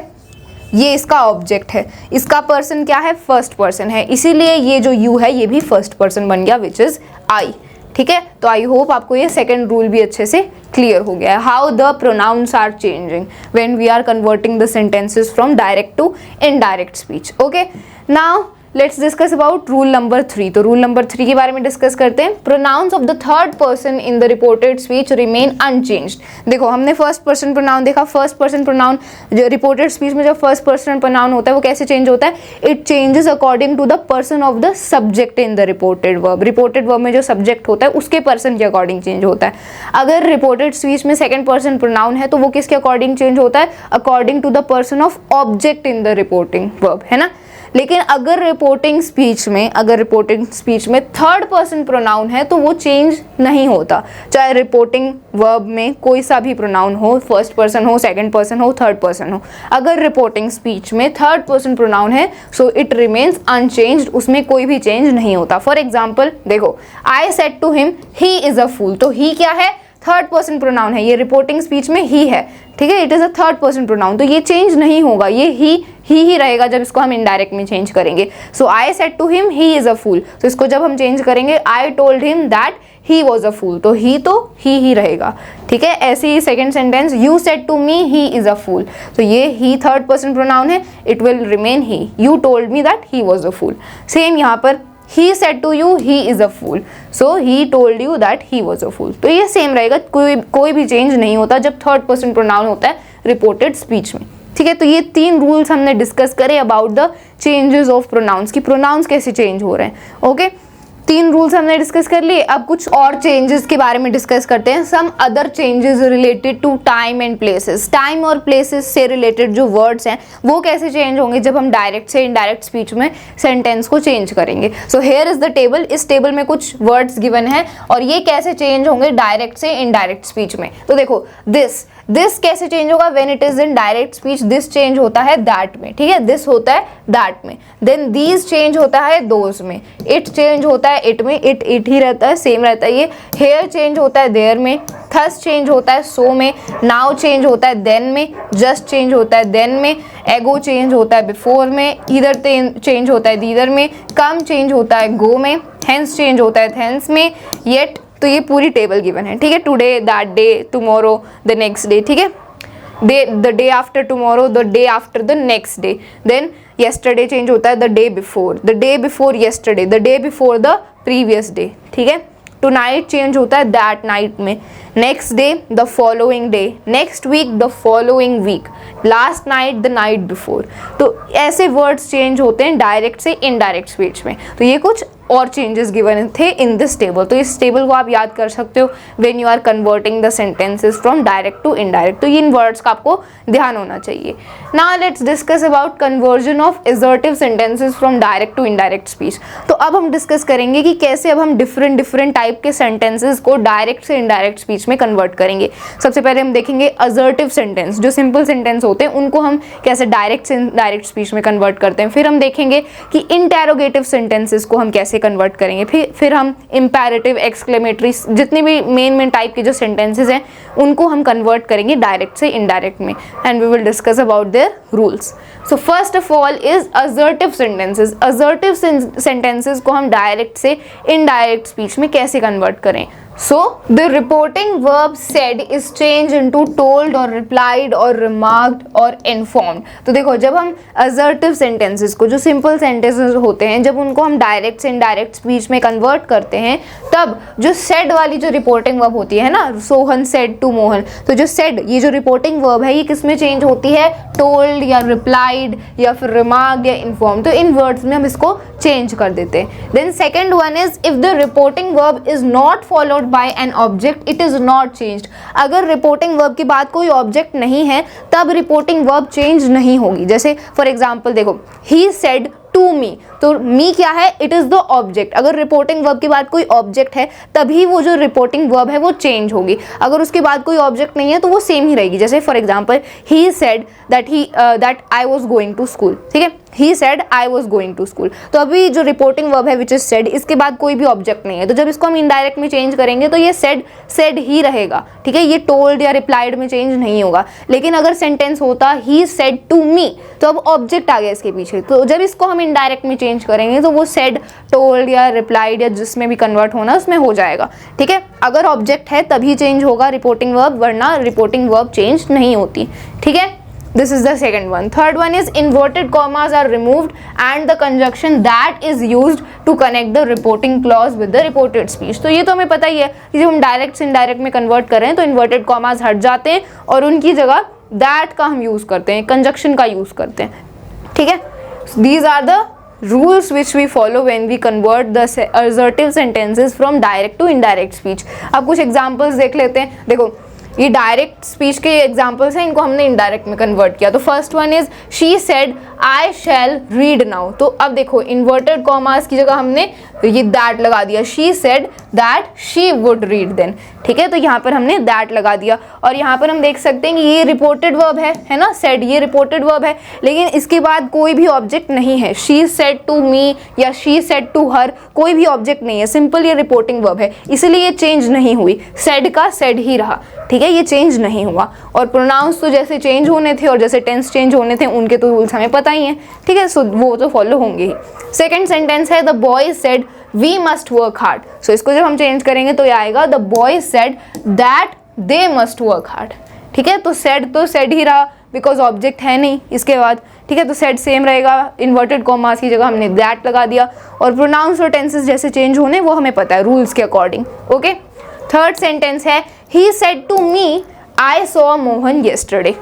ये इसका ऑब्जेक्ट है, इसका पर्सन क्या है, फर्स्ट पर्सन है, इसीलिए ये जो यू है ये भी फर्स्ट पर्सन बन गया विच इज आई। ठीक है, तो आई होप आपको ये सेकंड रूल भी अच्छे से क्लियर हो गया है, how the pronouns are changing when we are converting the sentences from direct to indirect speech. Okay, now let's discuss about rule number 3। तो रूल नंबर 3 के बारे में डिस्कस करते हैं। Pronouns of the third person in the reported speech remain unchanged. देखो हमने first person pronoun देखा, first person pronoun जो रिपोर्टेड स्पीच में जब फर्स्ट पर्सन प्रोनाउन होता है वो कैसे चेंज होता है, it changes according to the person of the subject in the reported verb. Reported verb में जो सब्जेक्ट होता है उसके पर्सन के अकॉर्डिंग चेंज होता है। अगर रिपोर्टेड स्पीच में सेकंड पर्सन प्रोनाउन है तो वो किसके अकॉर्डिंग चेंज होता है, according to the person of object in the reporting verb, है ना। लेकिन अगर रिपोर्टिंग स्पीच में थर्ड पर्सन प्रोनाउन है तो वो चेंज नहीं होता, चाहे रिपोर्टिंग वर्ब में कोई सा भी प्रोनाउन हो, फर्स्ट पर्सन हो, सेकंड पर्सन हो, थर्ड पर्सन हो। अगर रिपोर्टिंग स्पीच में थर्ड पर्सन प्रोनाउन है सो इट रिमेन्स अनचेंज्ड, उसमें कोई भी चेंज नहीं होता। फॉर एग्जाम्पल देखो, I said to him he is a fool. तो ही क्या है, थर्ड पर्सन प्रोनाउन है, ये रिपोर्टिंग स्पीच में ही है। ठीक है, it is a third person pronoun, तो ये चेंज नहीं होगा, ये ही रहेगा जब इसको हम इनडायरेक्ट में चेंज करेंगे। So I said to him he is a fool, तो इसको जब हम चेंज करेंगे I told him that he was a fool, तो ही रहेगा। ठीक है, ऐसे ही second sentence, you said to me he is a fool, तो ये ही थर्ड पर्सन प्रोनाउन है, it will remain he. You told me that he was a fool, same यहाँ पर he said to you he is a fool, so he told you that he was a fool। तो ये same रहेगा, कोई भी change नहीं होता जब थर्ड पर्सन प्रोनाउन होता है रिपोर्टेड स्पीच में। ठीक है, तो ये 3 रूल्स हमने डिस्कस करे about the changes of pronounce, की प्रोनाउंस कैसे चेंज हो रहे हैं। ओके, 3 रूल्स हमने डिस्कस कर लिए। अब कुछ और चेंजेस के बारे में डिस्कस करते हैं। Some other changes related to time and places. Time और प्लेसेस से रिलेटेड जो वर्ड्स हैं वो कैसे चेंज होंगे जब हम डायरेक्ट से इनडायरेक्ट स्पीच में सेंटेंस को चेंज करेंगे। So here is the table, इस टेबल में कुछ वर्ड्स गिवन है और ये कैसे चेंज होंगे डायरेक्ट से इनडायरेक्ट स्पीच में। तो देखो, दिस कैसे चेंज होगा, when it is in direct speech this change होता है दैट में। ठीक है, दिस होता है दैट में। देन दीज चेंज होता है दोज में। इट चेंज होता है इट में, इट ही रहता है, सेम रहता है ये। हेयर चेंज होता है देयर में, थस चेंज होता है सो में, नाउ चेंज होता है देन में, जस्ट चेंज होता है देन में, एगो चेंज होता है बिफोर में, ईदर चेंज होता है दीदर में, कम चेंज होता है गो में, हेंस चेंज होता है थेंस में, येट। तो ये पूरी टेबल गिवन है, ठीक है। Today, that day, tomorrow, the next day, ठीक है। The day after tomorrow, the day after the next day. Then yesterday change होता है the day before yesterday, the day before the previous day, ठीक है। Tonight change होता है that night में, next day the following day, next week the following week, last night the night before. तो ऐसे words change होते हैं direct से इनडायरेक्ट स्पीच में। तो ये कुछ और चेंजेस गिवन थे इन दिस टेबल। तो इस टेबल को आप याद कर सकते हो when you are converting the sentences from direct to indirect. तो इन वर्ड्स का आपको ध्यान होना चाहिए। Now let's discuss about conversion of assertive sentences from direct to indirect speech. तो अब हम डिस्कस करेंगे कि कैसे अब हम डिफरेंट टाइप के सेंटेंसेस को डायरेक्ट से इनडायरेक्ट स्पीच में कन्वर्ट करेंगे। सबसे पहले हम देखेंगे असर्टिव सेंटेंस, जो सिंपल सेंटेंस होते हैं उनको हम कैसे डायरेक्ट से इनडायरेक्ट स्पीच में कन्वर्ट करते हैं। फिर हम देखेंगे कि इंटेरोगेटिव सेंटेंसेस को हम कैसे कन्वर्ट करेंगे। फिर हम इंपैरेटिव, एक्सक्लेमेटरी, जितने भी मेन टाइप के जो सेंटेंसेस हैं उनको हम कन्वर्ट करेंगे डायरेक्ट से इनडायरेक्ट में, and we will discuss about their rules. So first of all is assertive sentences. Assertive sentences को हम डायरेक्ट से इनडायरेक्ट स्पीच में कैसे कन्वर्ट करें। So the reporting verb said is changed into told or replied or remarked or informed। तो देखो जब हम assertive sentences को, जो simple sentences होते हैं, जब उनको हम डायरेक्ट से इनडायरेक्ट स्पीच में कन्वर्ट करते हैं तब जो said वाली जो रिपोर्टिंग वर्ब होती है ना, सोहन said to मोहन, तो जो said ये जो रिपोर्टिंग वर्ब है ये किस में चेंज होती है, told या replied या फिर remarked या informed। तो इन वर्ड्स में हम इसको चेंज कर देते हैं। Then second one is if the reporting verb is not followed by an object it is not changed. अगर रिपोर्टिंग वर्ब के बाद कोई ऑब्जेक्ट नहीं है तब रिपोर्टिंग वर्ब चेंज नहीं होगी। जैसे फॉर एग्जांपल देखो, ही सेड टू मी, तो मी क्या है, इट इज द ऑब्जेक्ट। अगर रिपोर्टिंग वर्ब के बाद कोई ऑब्जेक्ट है तभी वो जो रिपोर्टिंग वर्ब है वो चेंज होगी। अगर उसके बाद कोई ऑब्जेक्ट नहीं है तो वो सेम ही रहेगी। जैसे for example he said that I was going to school, ठीक है, he said I was going to school. तो अभी जो रिपोर्टिंग वर्ब है विच इज सेड, इसके बाद कोई भी ऑब्जेक्ट नहीं है, तो जब इसको हम इनडायरेक्ट में चेंज करेंगे तो ये सेड ही रहेगा, ठीक है, ये टोल्ड या रिप्लाइड में चेंज नहीं होगा। लेकिन अगर सेंटेंस होता ही सेड टू मी, तो अब ऑब्जेक्ट आ गया इसके पीछे, तो जब इसको हम इनडायरेक्ट में चेंज करेंगे तो वो सेड, टोल्ड या रिप्लाइड या जिसमें भी कन्वर्ट होना उसमें हो जाएगा, ठीक है। अगर ऑब्जेक्ट है तभी चेंज होगा रिपोर्टिंग वर्ब, वरना रिपोर्टिंग वर्ब चेंज नहीं होती, ठीक है। This is the second one. Third one is inverted commas are removed and the conjunction that is used to connect the reporting clause with the reported speech। तो ये तो हमें पता ही है कि जब हम डायरेक्ट से इनडायरेक्ट में कन्वर्ट कर रहे हैं तो inverted commas हट जाते हैं और उनकी जगह that का हम यूज करते हैं, कंजक्शन का यूज करते हैं, ठीक है। These are the rules which we follow when we convert the assertive sentences from direct to indirect speech। अब कुछ एग्जाम्पल्स देख लेते हैं। देखो ये डायरेक्ट स्पीच के एग्जाम्पल्स हैं, इनको हमने इनडायरेक्ट में कन्वर्ट किया। तो first one is she said I shall read now. तो अब देखो इन्वर्टेड कॉमास की जगह हमने ये दैट लगा दिया, she said that she would read then, ठीक है। तो यहाँ पर हमने दैट लगा दिया और यहाँ पर हम देख सकते हैं कि ये रिपोर्टेड वर्ब है ना, सेड ये रिपोर्टेड वर्ब है, लेकिन इसके बाद कोई भी ऑब्जेक्ट नहीं है। शी सेड टू मी या शी सेड टू हर, कोई भी ऑब्जेक्ट नहीं है, सिंपल ये रिपोर्टिंग वर्ब है, इसलिए ये चेंज नहीं हुई, सेड का सेड ही रहा, ठीक है, ये चेंज नहीं हुआ। और प्रोनाउंस तो जैसे चेंज होने थे और जैसे टेंस चेंज होने थे उनके तो रूल्स हमें पता ही हैं, ठीक है, सो वो तो फॉलो होंगे ही। सेकेंड सेंटेंस है the boy said we must work hard. So इसको जब हम चेंज करेंगे तो ये आएगा the boy said that they must work hard, ठीक है। तो सेड ही रहा बिकॉज ऑब्जेक्ट है नहीं इसके बाद, ठीक है, तो सेड सेम रहेगा, इन्वर्टेड कॉमास की जगह हमने दैट लगा दिया। और प्रोनाउंस और टेंसेस जैसे चेंज होने वो हमें पता है रूल्स के अकॉर्डिंग, ओके। थर्ड सेंटेंस है he said to me I saw Mohan yesterday,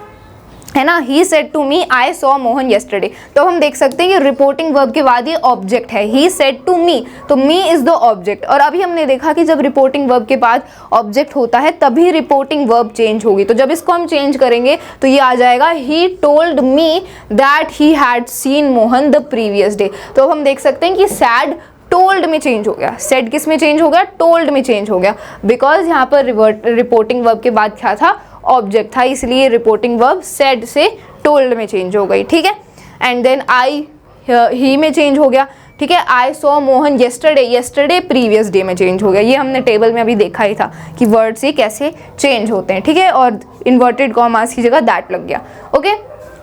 है ना, he said to me I saw Mohan yesterday. तो हम देख सकते हैं कि रिपोर्टिंग वर्ब के बाद ये ऑब्जेक्ट है, ही सेड टू मी, तो मी इज द ऑब्जेक्ट। और अभी हमने देखा कि जब रिपोर्टिंग वर्ब के बाद ऑब्जेक्ट होता है तभी रिपोर्टिंग वर्ब चेंज होगी। तो जब इसको हम चेंज करेंगे तो ये आ जाएगा he told me that he had seen Mohan the previous day. तो अब हम देख सकते हैं कि सैड टोल्ड में चेंज हो गया, सेड किस में चेंज हो गया, टोल्ड में चेंज हो गया, बिकॉज यहाँ पर रिपोर्टिंग वर्ब के बाद क्या था, ऑब्जेक्ट था, इसलिए रिपोर्टिंग वर्ब सेड से टोल्ड में चेंज हो गई, ठीक है। एंड देन आई ही में चेंज हो गया, ठीक है, आई saw Mohan yesterday, yesterday previous day में चेंज हो गया। ये हमने टेबल में अभी देखा ही था कि वर्ड्स ये कैसे चेंज होते हैं, ठीक है, और इन्वर्टेड कॉमास की जगह दैट लग गया। ओके,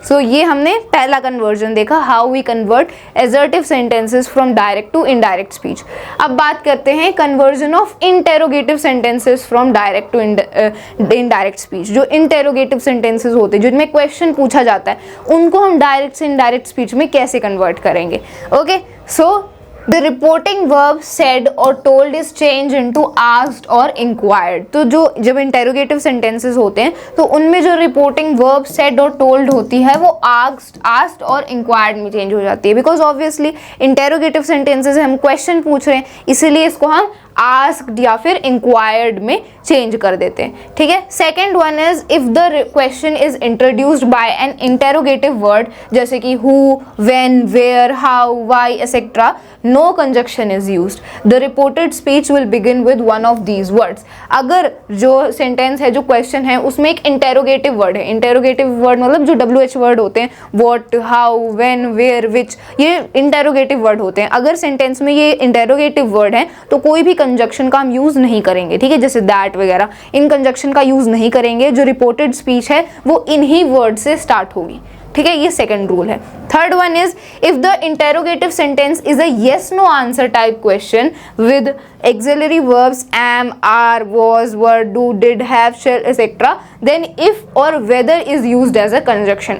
सो ये हमने पहला कन्वर्जन देखा, how we convert assertive sentences from direct to indirect speech. अब बात करते हैं conversion of interrogative sentences from direct to indirect speech. जो इंटेरोगेटिव सेंटेंसेस होते हैं जिनमें क्वेश्चन पूछा जाता है, उनको हम डायरेक्ट से इनडायरेक्ट स्पीच में कैसे कन्वर्ट करेंगे। Okay, so The reporting verb said or told is changed into asked or inquired। तो जो जब interrogative sentences होते हैं तो उनमें जो reporting verb said और told होती है वो asked और inquired में change हो जाती है, because obviously interrogative sentences हम question पूछ रहे हैं, इसीलिए इसको हम asked या फिर inquired में चेंज कर देते हैं, ठीक है। Second one is if the question is introduced by an interrogative word, जैसे कि who, when, where, how, why etcetera, no conjunction is used, the reported speech will begin with one of these words. अगर जो sentence है, जो question है, उसमें एक interrogative word है, इंटेरोगेटिव वर्ड मतलब जो WH वर्ड होते हैं, what, how, when, where, which, ये इंटेरोगेटिव वर्ड होते हैं। अगर सेंटेंस में ये इंटेरोगेटिव वर्ड है तो कोई भी कंजक्शन का हम यूज नहीं करेंगे, ठीक है, जैसे दैट वगैरह, इन कंजक्शन का यूज नहीं करेंगे। जो रिपोर्टेड स्पीच है वो इन्हीं वर्ड से स्टार्ट होगी, ठीक है, ये सेकंड रूल है। Third one is if the interrogative sentence is a yes no answer type question with auxiliary verbs am, are, was, were, do, did, have, shall etcetera, then if or whether is used as a conjunction.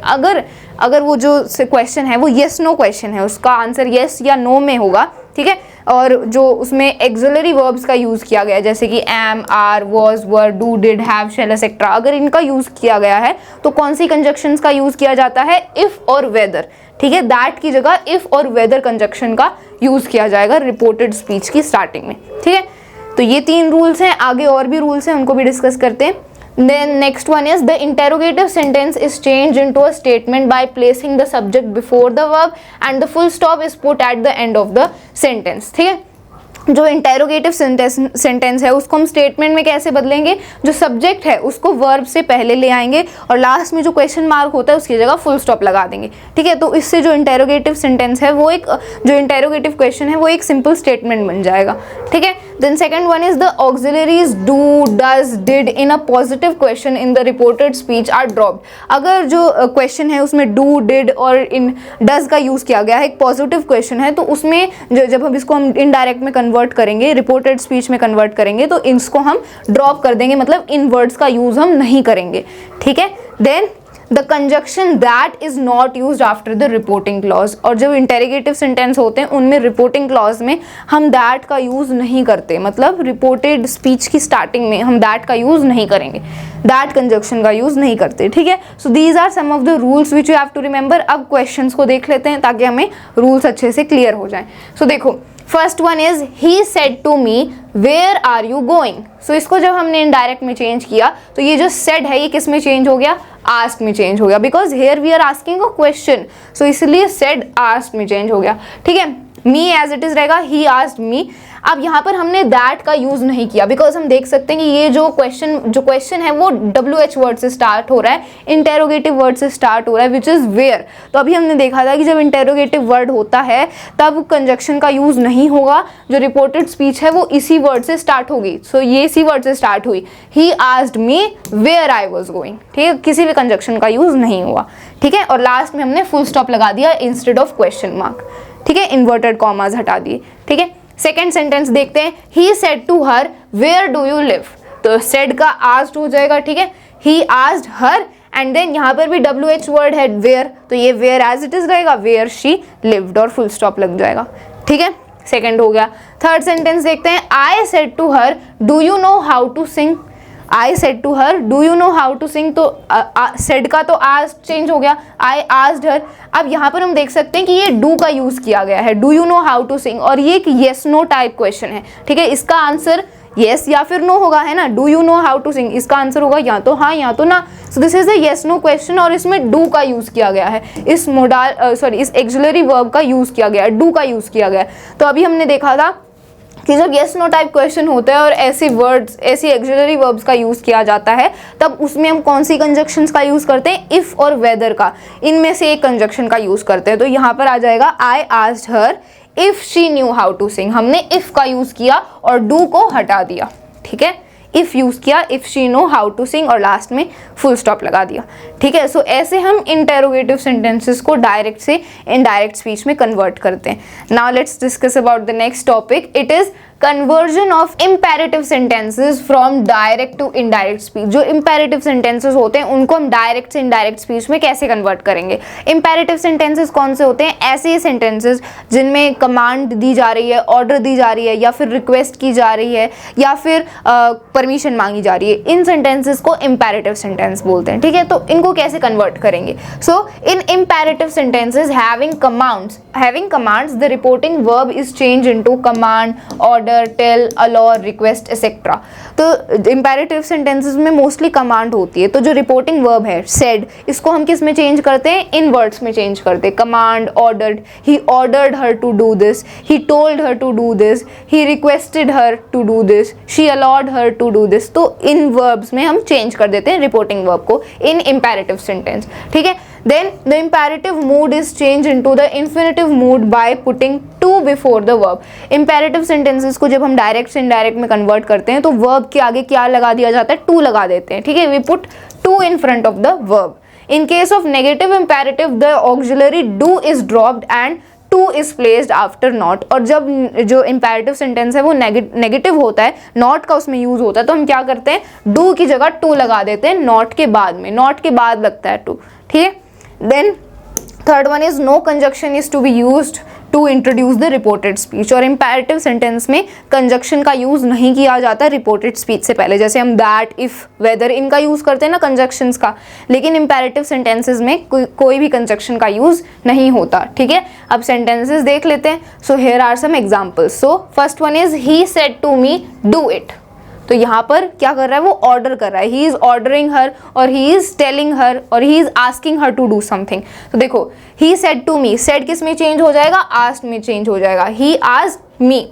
अगर वो जो question है वो yes no question है, उसका answer yes या no में होगा, ठीक है, और जो उसमें एक्सिलरी वर्ब्स का यूज किया गया है, जैसे कि am, are, was, were, do, did, have, shall etcetera, अगर इनका यूज किया गया है तो कौन सी कंजक्शंस का यूज किया जाता है, इफ और वेदर, ठीक है, दैट की जगह इफ और वेदर कंजक्शन का यूज किया जाएगा रिपोर्टेड स्पीच की स्टार्टिंग में, ठीक है। तो ये 3 रूल्स हैं, आगे और भी रूल्स हैं, उनको भी डिस्कस करते हैं। Then next one is the interrogative sentence is changed into a statement by placing the subject before the verb and the full stop is put at the end of the sentence, ठीक है। जो interrogative sentence है उसको हम statement में कैसे बदलेंगे, जो सब्जेक्ट है उसको वर्ब से पहले ले आएंगे और लास्ट में जो क्वेश्चन मार्क होता है उसकी जगह फुल स्टॉप लगा देंगे, ठीक है। तो इससे जो इंटेरोगेटिव सेंटेंस है वो एक, जो इंटेरोगेटिव क्वेश्चन है वो एक सिंपल स्टेटमेंट बन जाएगा, ठीक है। Then second one is the auxiliaries do, does, did in a positive question in the reported speech are dropped. अगर जो क्वेश्चन है उसमें डू, डिड और इन डज का यूज किया गया है, एक पॉजिटिव क्वेश्चन है, तो उसमें जब हम इसको हम इनडायरेक्ट में कन्वर्ट करेंगे, रिपोर्टेड स्पीच में कन्वर्ट करेंगे, तो इसको हम ड्रॉप कर देंगे, मतलब इन वर्ड्स का यूज हम नहीं करेंगे, ठीक है। Then the conjunction that is not used after the reporting clause, और जब इंटेरोगेटिव सेंटेंस होते हैं उनमें रिपोर्टिंग क्लॉज में हम दैट का यूज नहीं करते, मतलब रिपोर्टेड स्पीच की स्टार्टिंग में हम दैट का यूज नहीं करेंगे, दैट कंजक्शन का यूज नहीं करते, ठीक है। So these are some of the rules which you have to remember. अब क्वेश्चंस को देख लेते हैं ताकि हमें रूल्स अच्छे से क्लियर हो जाएं। सो देखो, first one is he said to me where are you going. So इसको जब हमने इनडायरेक्ट में चेंज किया तो ये जो सेड है ये किस में चेंज हो गया, आस्क्ड में चेंज हो गया, because here we are asking a question, so इसलिए सेड आस्क्ड में चेंज हो गया, ठीक है। मी एज इट इज रहेगा ही आस्क्ड मी। अब यहाँ पर हमने दैट का यूज नहीं किया बिकॉज हम देख सकते हैं कि ये जो क्वेश्चन है वो WH वर्ड से स्टार्ट हो रहा है, इंटेरोगेटिव वर्ड से स्टार्ट हो रहा है विच इज वेयर। तो अभी हमने देखा था कि जब इंटेरोगेटिव वर्ड होता है तब कंजक्शन का यूज नहीं होगा, जो रिपोर्टेड स्पीच है वो इसी वर्ड से स्टार्ट होगी। सो ये इसी वर्ड से स्टार्ट हुई, he asked me where I was going, ठीक है, किसी भी कंजक्शन का यूज नहीं हुआ, ठीक है। और लास्ट में हमने फुल स्टॉप लगा दिया इंस्टेड ऑफ क्वेश्चन मार्क, ठीक है, इन्वर्टेड कॉमास हटा दिए, ठीक है। सेकेंड सेंटेंस देखते हैं, he said to her where do you live. तो सेड का आस्क्ड हो जाएगा, ठीक है, he asked her and then यहाँ पर भी WH वर्ड है वेयर, तो ये वेयर एज इट इज रहेगा, वेयर शी लिव्ड और फुल स्टॉप लग जाएगा, ठीक है, सेकेंड हो गया। थर्ड सेंटेंस देखते हैं, I said to her do you know how to sing. I said to her do you know how to sing, तो सेड का तो आस्क्ड चेंज हो गया, आई आस्क्ड हर। अब यहाँ पर हम देख सकते हैं कि ये डू का यूज किया गया है, do you know how to sing, और ये एक येस नो टाइप क्वेश्चन है, ठीक है, इसका आंसर येस या फिर नो होगा, है ना। Do you know how to sing, इसका आंसर होगा या तो हाँ या तो ना। So this is a yes no question और इसमें डू का यूज किया गया है, इस इस एक्सिलरी वर्ब का यूज किया गया है, डू का यूज किया गया है। तो अभी हमने देखा था कि जब येस नो टाइप क्वेश्चन होता है और ऐसे वर्ड्स, ऐसी एक्सिलरी वर्ब्स का यूज किया जाता है, तब उसमें हम कौन सी कंजक्शंस का यूज करते हैं, इफ और वेदर का, इनमें से एक कंजक्शन का यूज करते हैं। तो यहाँ पर आ जाएगा I asked her if she knew how to sing, हमने इफ का यूज किया और डू को हटा दिया, ठीक है, इफ यूज किया, if she know how to sing और लास्ट में फुल स्टॉप लगा दिया, ठीक है। सो ऐसे हम इंटेरोगेटिव सेंटेंसेस को डायरेक्ट से इनडायरेक्ट स्पीच में कन्वर्ट करते हैं। Now let's discuss about the next topic, it is conversion of imperative sentences from direct to indirect speech. जो इम्पेरेटिव सेंटेंसेस होते हैं उनको हम डायरेक्ट से इनडायरेक्ट स्पीच में कैसे कन्वर्ट करेंगे। इम्पेरेटिव सेंटेंसेस कौन से होते हैं? ऐसे सेंटेंसेस जिनमें कमांड दी जा रही है, ऑर्डर दी जा रही है, या फिर रिक्वेस्ट की जा रही है, या फिर परमिशन मांगी जा रही है। इन सेंटेंसेस को इम्पेरेटिव सेंटेंस बोलते हैं, ठीक है। तो इनको कैसे कन्वर्ट करेंगे? So in imperative sentences having commands the reporting verb is change into command, order, tell, allow, request etcetera. तो इंपेरेटिव सेंटेंसेस में मोस्टली कमांड होती है, तो जो रिपोर्टिंग वर्ब है सेड, इसको हम किस में चेंज करते हैं? इन वर्ड्स में चेंज करते हैं। Command, ordered, he ordered her to do this, he told her to do this, he requested her to do this, she allowed her to do this. तो इन वर्ब्स में हम चेंज कर देते हैं रिपोर्टिंग वर्ब को इन इंपेरेटिव सेंटेंस, ठीक है। Then the imperative mood is changed into the infinitive mood by putting to before the verb. Imperative sentences को जब हम डायरेक्ट से इनडायरेक्ट में कन्वर्ट करते हैं तो verb के आगे क्या लगा दिया जाता है? to लगा देते हैं, ठीक है। We put to in front of the verb. In case of negative imperative, the auxiliary do is dropped and to is placed after not. और जब जो imperative sentence है वो नेगेटिव होता है, not का उसमें यूज होता है, तो हम क्या करते हैं? do की जगह to लगा देते हैं not के बाद में, not के बाद लगता है to, ठीक है। Then third one is no conjunction is to be used to introduce the reported speech. और imperative sentence में conjunction का यूज नहीं किया जाता reported speech से पहले, जैसे हम that, if, whether इनका यूज करते हैं ना conjunctions का, लेकिन imperative sentences में कोई भी conjunction का यूज नहीं होता, ठीक है। अब sentences देख लेते हैं। So here are some examples. So first one is he said to me do it. तो यहाँ पर क्या कर रहा है? वो ऑर्डर कर रहा है, ही इज ऑर्डरिंग हर, और ही इज टेलिंग हर, और he is asking her to do something. तो देखो, he said to me, said किस में चेंज हो जाएगा? आस्क्ड में चेंज हो जाएगा। ही आस्क्ड मी,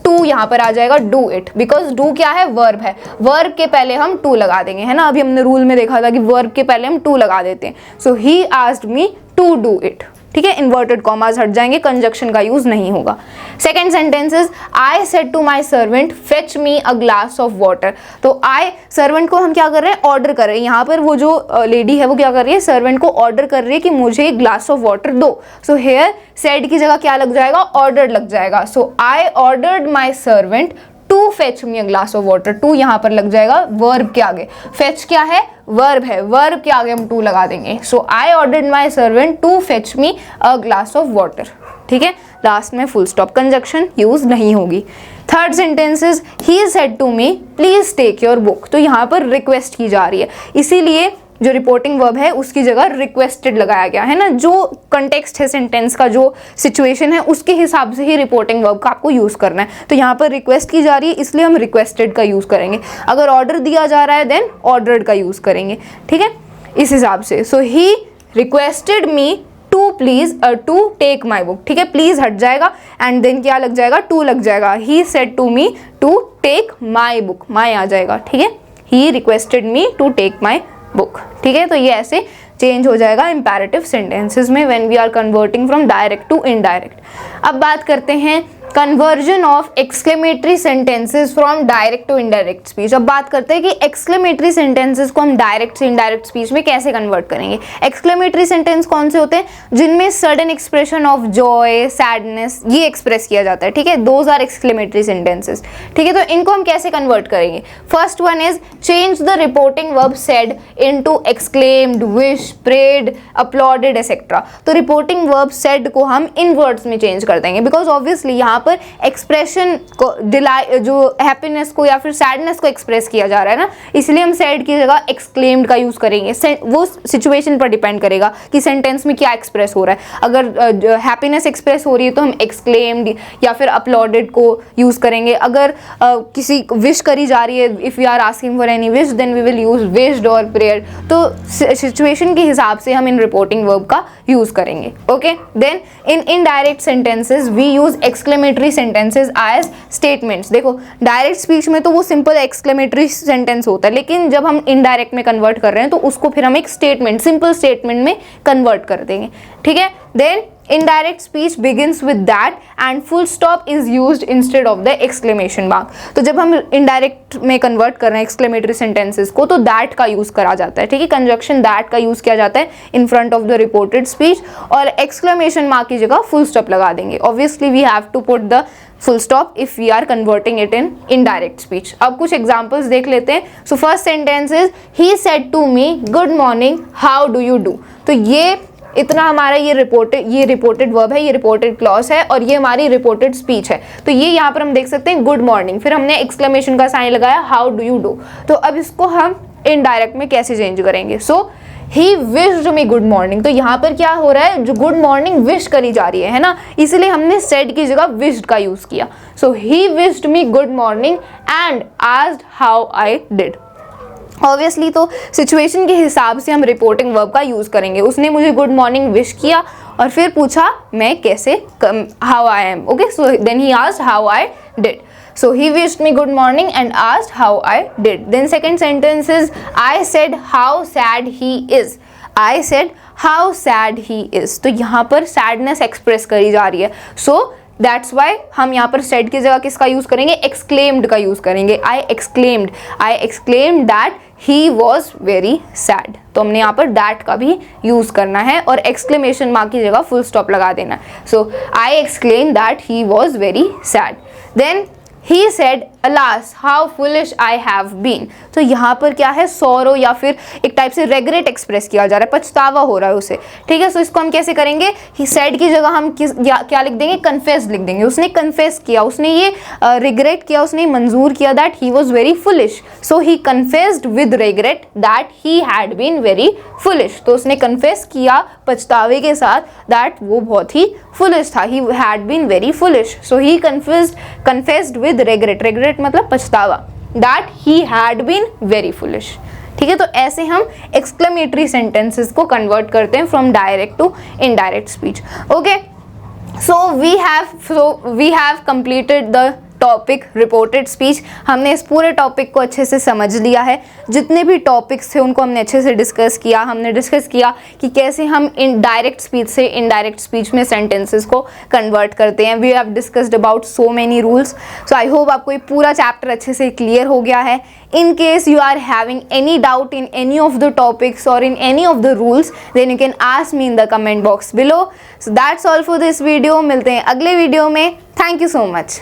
टू यहाँ पर आ जाएगा डू इट, बिकॉज डू क्या है? वर्ब है, वर्ब के पहले हम टू लगा देंगे, है ना। अभी हमने रूल में देखा था कि वर्ब के पहले हम टू लगा देते हैं। So he asked me to do it, ठीक है। इन्वर्टेड कॉमास हट जाएंगे, कंजक्शन का यूज नहीं होगा। Second sentence is I said to my servant fetch me a glass of water. तो आई, सर्वेंट को हम क्या कर रहे हैं? ऑर्डर कर रहे हैं। यहाँ पर वो जो लेडी है वो क्या कर रही है? सर्वेंट को ऑर्डर कर रही है कि मुझे एक ग्लास ऑफ वाटर दो। सो हेयर सेड की जगह क्या लग जाएगा? ऑर्डर्ड लग जाएगा। So I ordered my servant to fetch me a glass of water. To यहाँ पर लग जाएगा वर्ब के आगे, फेच क्या है? वर्ब है, वर्ब के आगे हम टू लगा देंगे। So I ordered my servant to fetch me a glass of water, ठीक है। लास्ट में फुल स्टॉप, कंजक्शन यूज नहीं होगी। Third sentence is he said to me please take your book. तो यहाँ पर रिक्वेस्ट की जा रही है, इसीलिए जो रिपोर्टिंग वर्ब है उसकी जगह रिक्वेस्टेड लगाया गया है ना। जो कंटेक्स्ट है सेंटेंस का, जो सिचुएशन है, उसके हिसाब से ही रिपोर्टिंग वर्ब का आपको यूज करना है। तो यहाँ पर रिक्वेस्ट की जा रही है, इसलिए हम रिक्वेस्टेड का यूज करेंगे। अगर ऑर्डर दिया जा रहा है देन ऑर्डर्ड का यूज करेंगे, ठीक है, इस हिसाब से। So he requested me to please to take my book, ठीक है। प्लीज हट जाएगा एंड देन क्या लग जाएगा? टू लग जाएगा। He said to me to take my book, my आ जाएगा, ठीक है। He requested me to take my book, ठीक है। तो ये ऐसे चेंज हो जाएगा इंपेरेटिव सेंटेंसेस में when we are converting from direct to indirect. अब बात करते हैं conversion of exclamatory sentences from direct to indirect speech. अब बात करते हैं कि एक्सक्लेमेटरी सेंटेंसेस को हम डायरेक्ट से इनडायरेक्ट स्पीच में कैसे कन्वर्ट करेंगे। एक्सक्लेमेटरी सेंटेंस कौन से होते हैं? जिनमें sudden expression of Joy, sadness ये एक्सप्रेस किया जाता है, ठीक है। दोज आर एक्सक्लेमेटरी सेंटेंसेस, ठीक है। तो इनको हम कैसे कन्वर्ट करेंगे? First one is change the reporting verb said into exclaimed, wish, prayed, applauded etcetera. तो रिपोर्टिंग वर्ब सेड को हम इन वर्ड्स में चेंज कर देंगे, बिकॉज ऑब्वियसली यहाँ पर एक्सप्रेशन को जो हैप्पीनेस को या फिर सैडनेस को एक्सप्रेस किया जा रहा है ना, इसलिए हम सैड की जगह एक्सक्लेम्ड का यूज करेंगे। वो सिचुएशन पर डिपेंड करेगा कि सेंटेंस में क्या एक्सप्रेस हो रहा है। अगर हैप्पीनेस एक्सप्रेस हो रही है तो हम एक्सक्लेम्ड या फिर अपलॉडेड को यूज करेंगे। अगर किसी विश करी जा रही है, if you are asking for any wish then we will use wished और प्रेयर। तो सिचुएशन के हिसाब से हम इन रिपोर्टिंग वर्ब का यूज करेंगे, okay. Then in indirect sentences we use exclamatory sentences as statements. देखो डायरेक्ट स्पीच में तो वो सिंपल एक्सक्लेमेटरी सेंटेंस होता है, लेकिन जब हम इनडायरेक्ट में कन्वर्ट कर रहे हैं तो उसको फिर हम एक स्टेटमेंट, सिंपल स्टेटमेंट में कन्वर्ट कर देंगे, ठीक है। Then indirect speech begins with that and full stop is used instead of the exclamation mark. तो जब हम indirect में convert कर रहे हैं exclamatory sentences को तो that का use करा जाता है, ठीक है, conjunction that का use किया जाता है in front of the reported speech और exclamation mark की जगह full stop लगा देंगे. Obviously we have to put the full stop if we are converting it in indirect speech. अब कुछ examples देख लेते हैं. So first sentence is he said to me good morning how do you do. तो ये इतना हमारा ये रिपोर्टेड वर्ब है, ये रिपोर्टेड क्लॉज है और ये हमारी रिपोर्टेड स्पीच है. तो ये यहाँ पर हम देख सकते हैं गुड मॉर्निंग, फिर हमने एक्सक्लेमेशन का साइन लगाया हाउ डू यू डू. तो अब इसको हम इनडायरेक्ट में कैसे चेंज करेंगे. So he wished me good morning. तो यहाँ पर क्या हो रहा है, जो गुड मॉर्निंग विश करी जा रही है ना, इसलिए हमने सेड की जगह विश्ड का यूज किया. So he wished me good morning and asked how I did. Obviously तो सिचुएशन के हिसाब से हम रिपोर्टिंग वर्ब का यूज़ करेंगे. उसने मुझे गुड मॉर्निंग विश किया और फिर पूछा मैं कैसे, how I am. Okay, so then he asked how I did. So he wished me good morning and asked how I did. Then second sentence is I said how sad he is. I said how sad he is. तो यहाँ पर sadness express करी जा रही है. So that's why हम यहाँ पर said की जगह किसका यूज़ करेंगे, exclaimed का यूज़ करेंगे. I exclaimed that he was very sad. तो हमने यहाँ पर that का भी यूज़ करना है और exclamation mark की जगह full stop लगा देना है. So I exclaimed that he was very sad. Then he said alas how foolish I have been. तो यहाँ पर क्या है, sorrow या फिर एक टाइप से regret एक्सप्रेस किया जा रहा है, पछतावा हो रहा है उसे, ठीक है. सो इसको हम कैसे करेंगे, he said की जगह हम क्या लिख देंगे, confessed लिख देंगे. उसने confess किया, उसने ये regret किया, उसने मंजूर किया that he was very foolish. So he confessed with regret that he had been very foolish. तो उसने confess किया पछतावे के साथ that वो बहुत ही foolish था, he had been very foolish. So he confessed with regret मतलब पछतावा that he had been very foolish. ठीक है, तो ऐसे हम एक्सक्लेमेटरी सेंटेंसेस को कन्वर्ट करते हैं from direct to indirect speech. Okay, so we have completed the topic reported speech. हमने इस पूरे टॉपिक को अच्छे से समझ लिया है. जितने भी टॉपिक्स थे उनको हमने अच्छे से डिस्कस किया. हमने डिस्कस किया कि कैसे हम डायरेक्ट स्पीच से इनडायरेक्ट स्पीच में सेंटेंसेस को कन्वर्ट करते हैं. We have discussed about so many rules. So I hope आपको ये पूरा चैप्टर अच्छे से क्लियर हो गया है. In case you are having any doubt in any of the topics or in any of the rules, then you can ask me in the comment box below. So that's all for this video. मिलते हैं अगले video में. Thank you so much.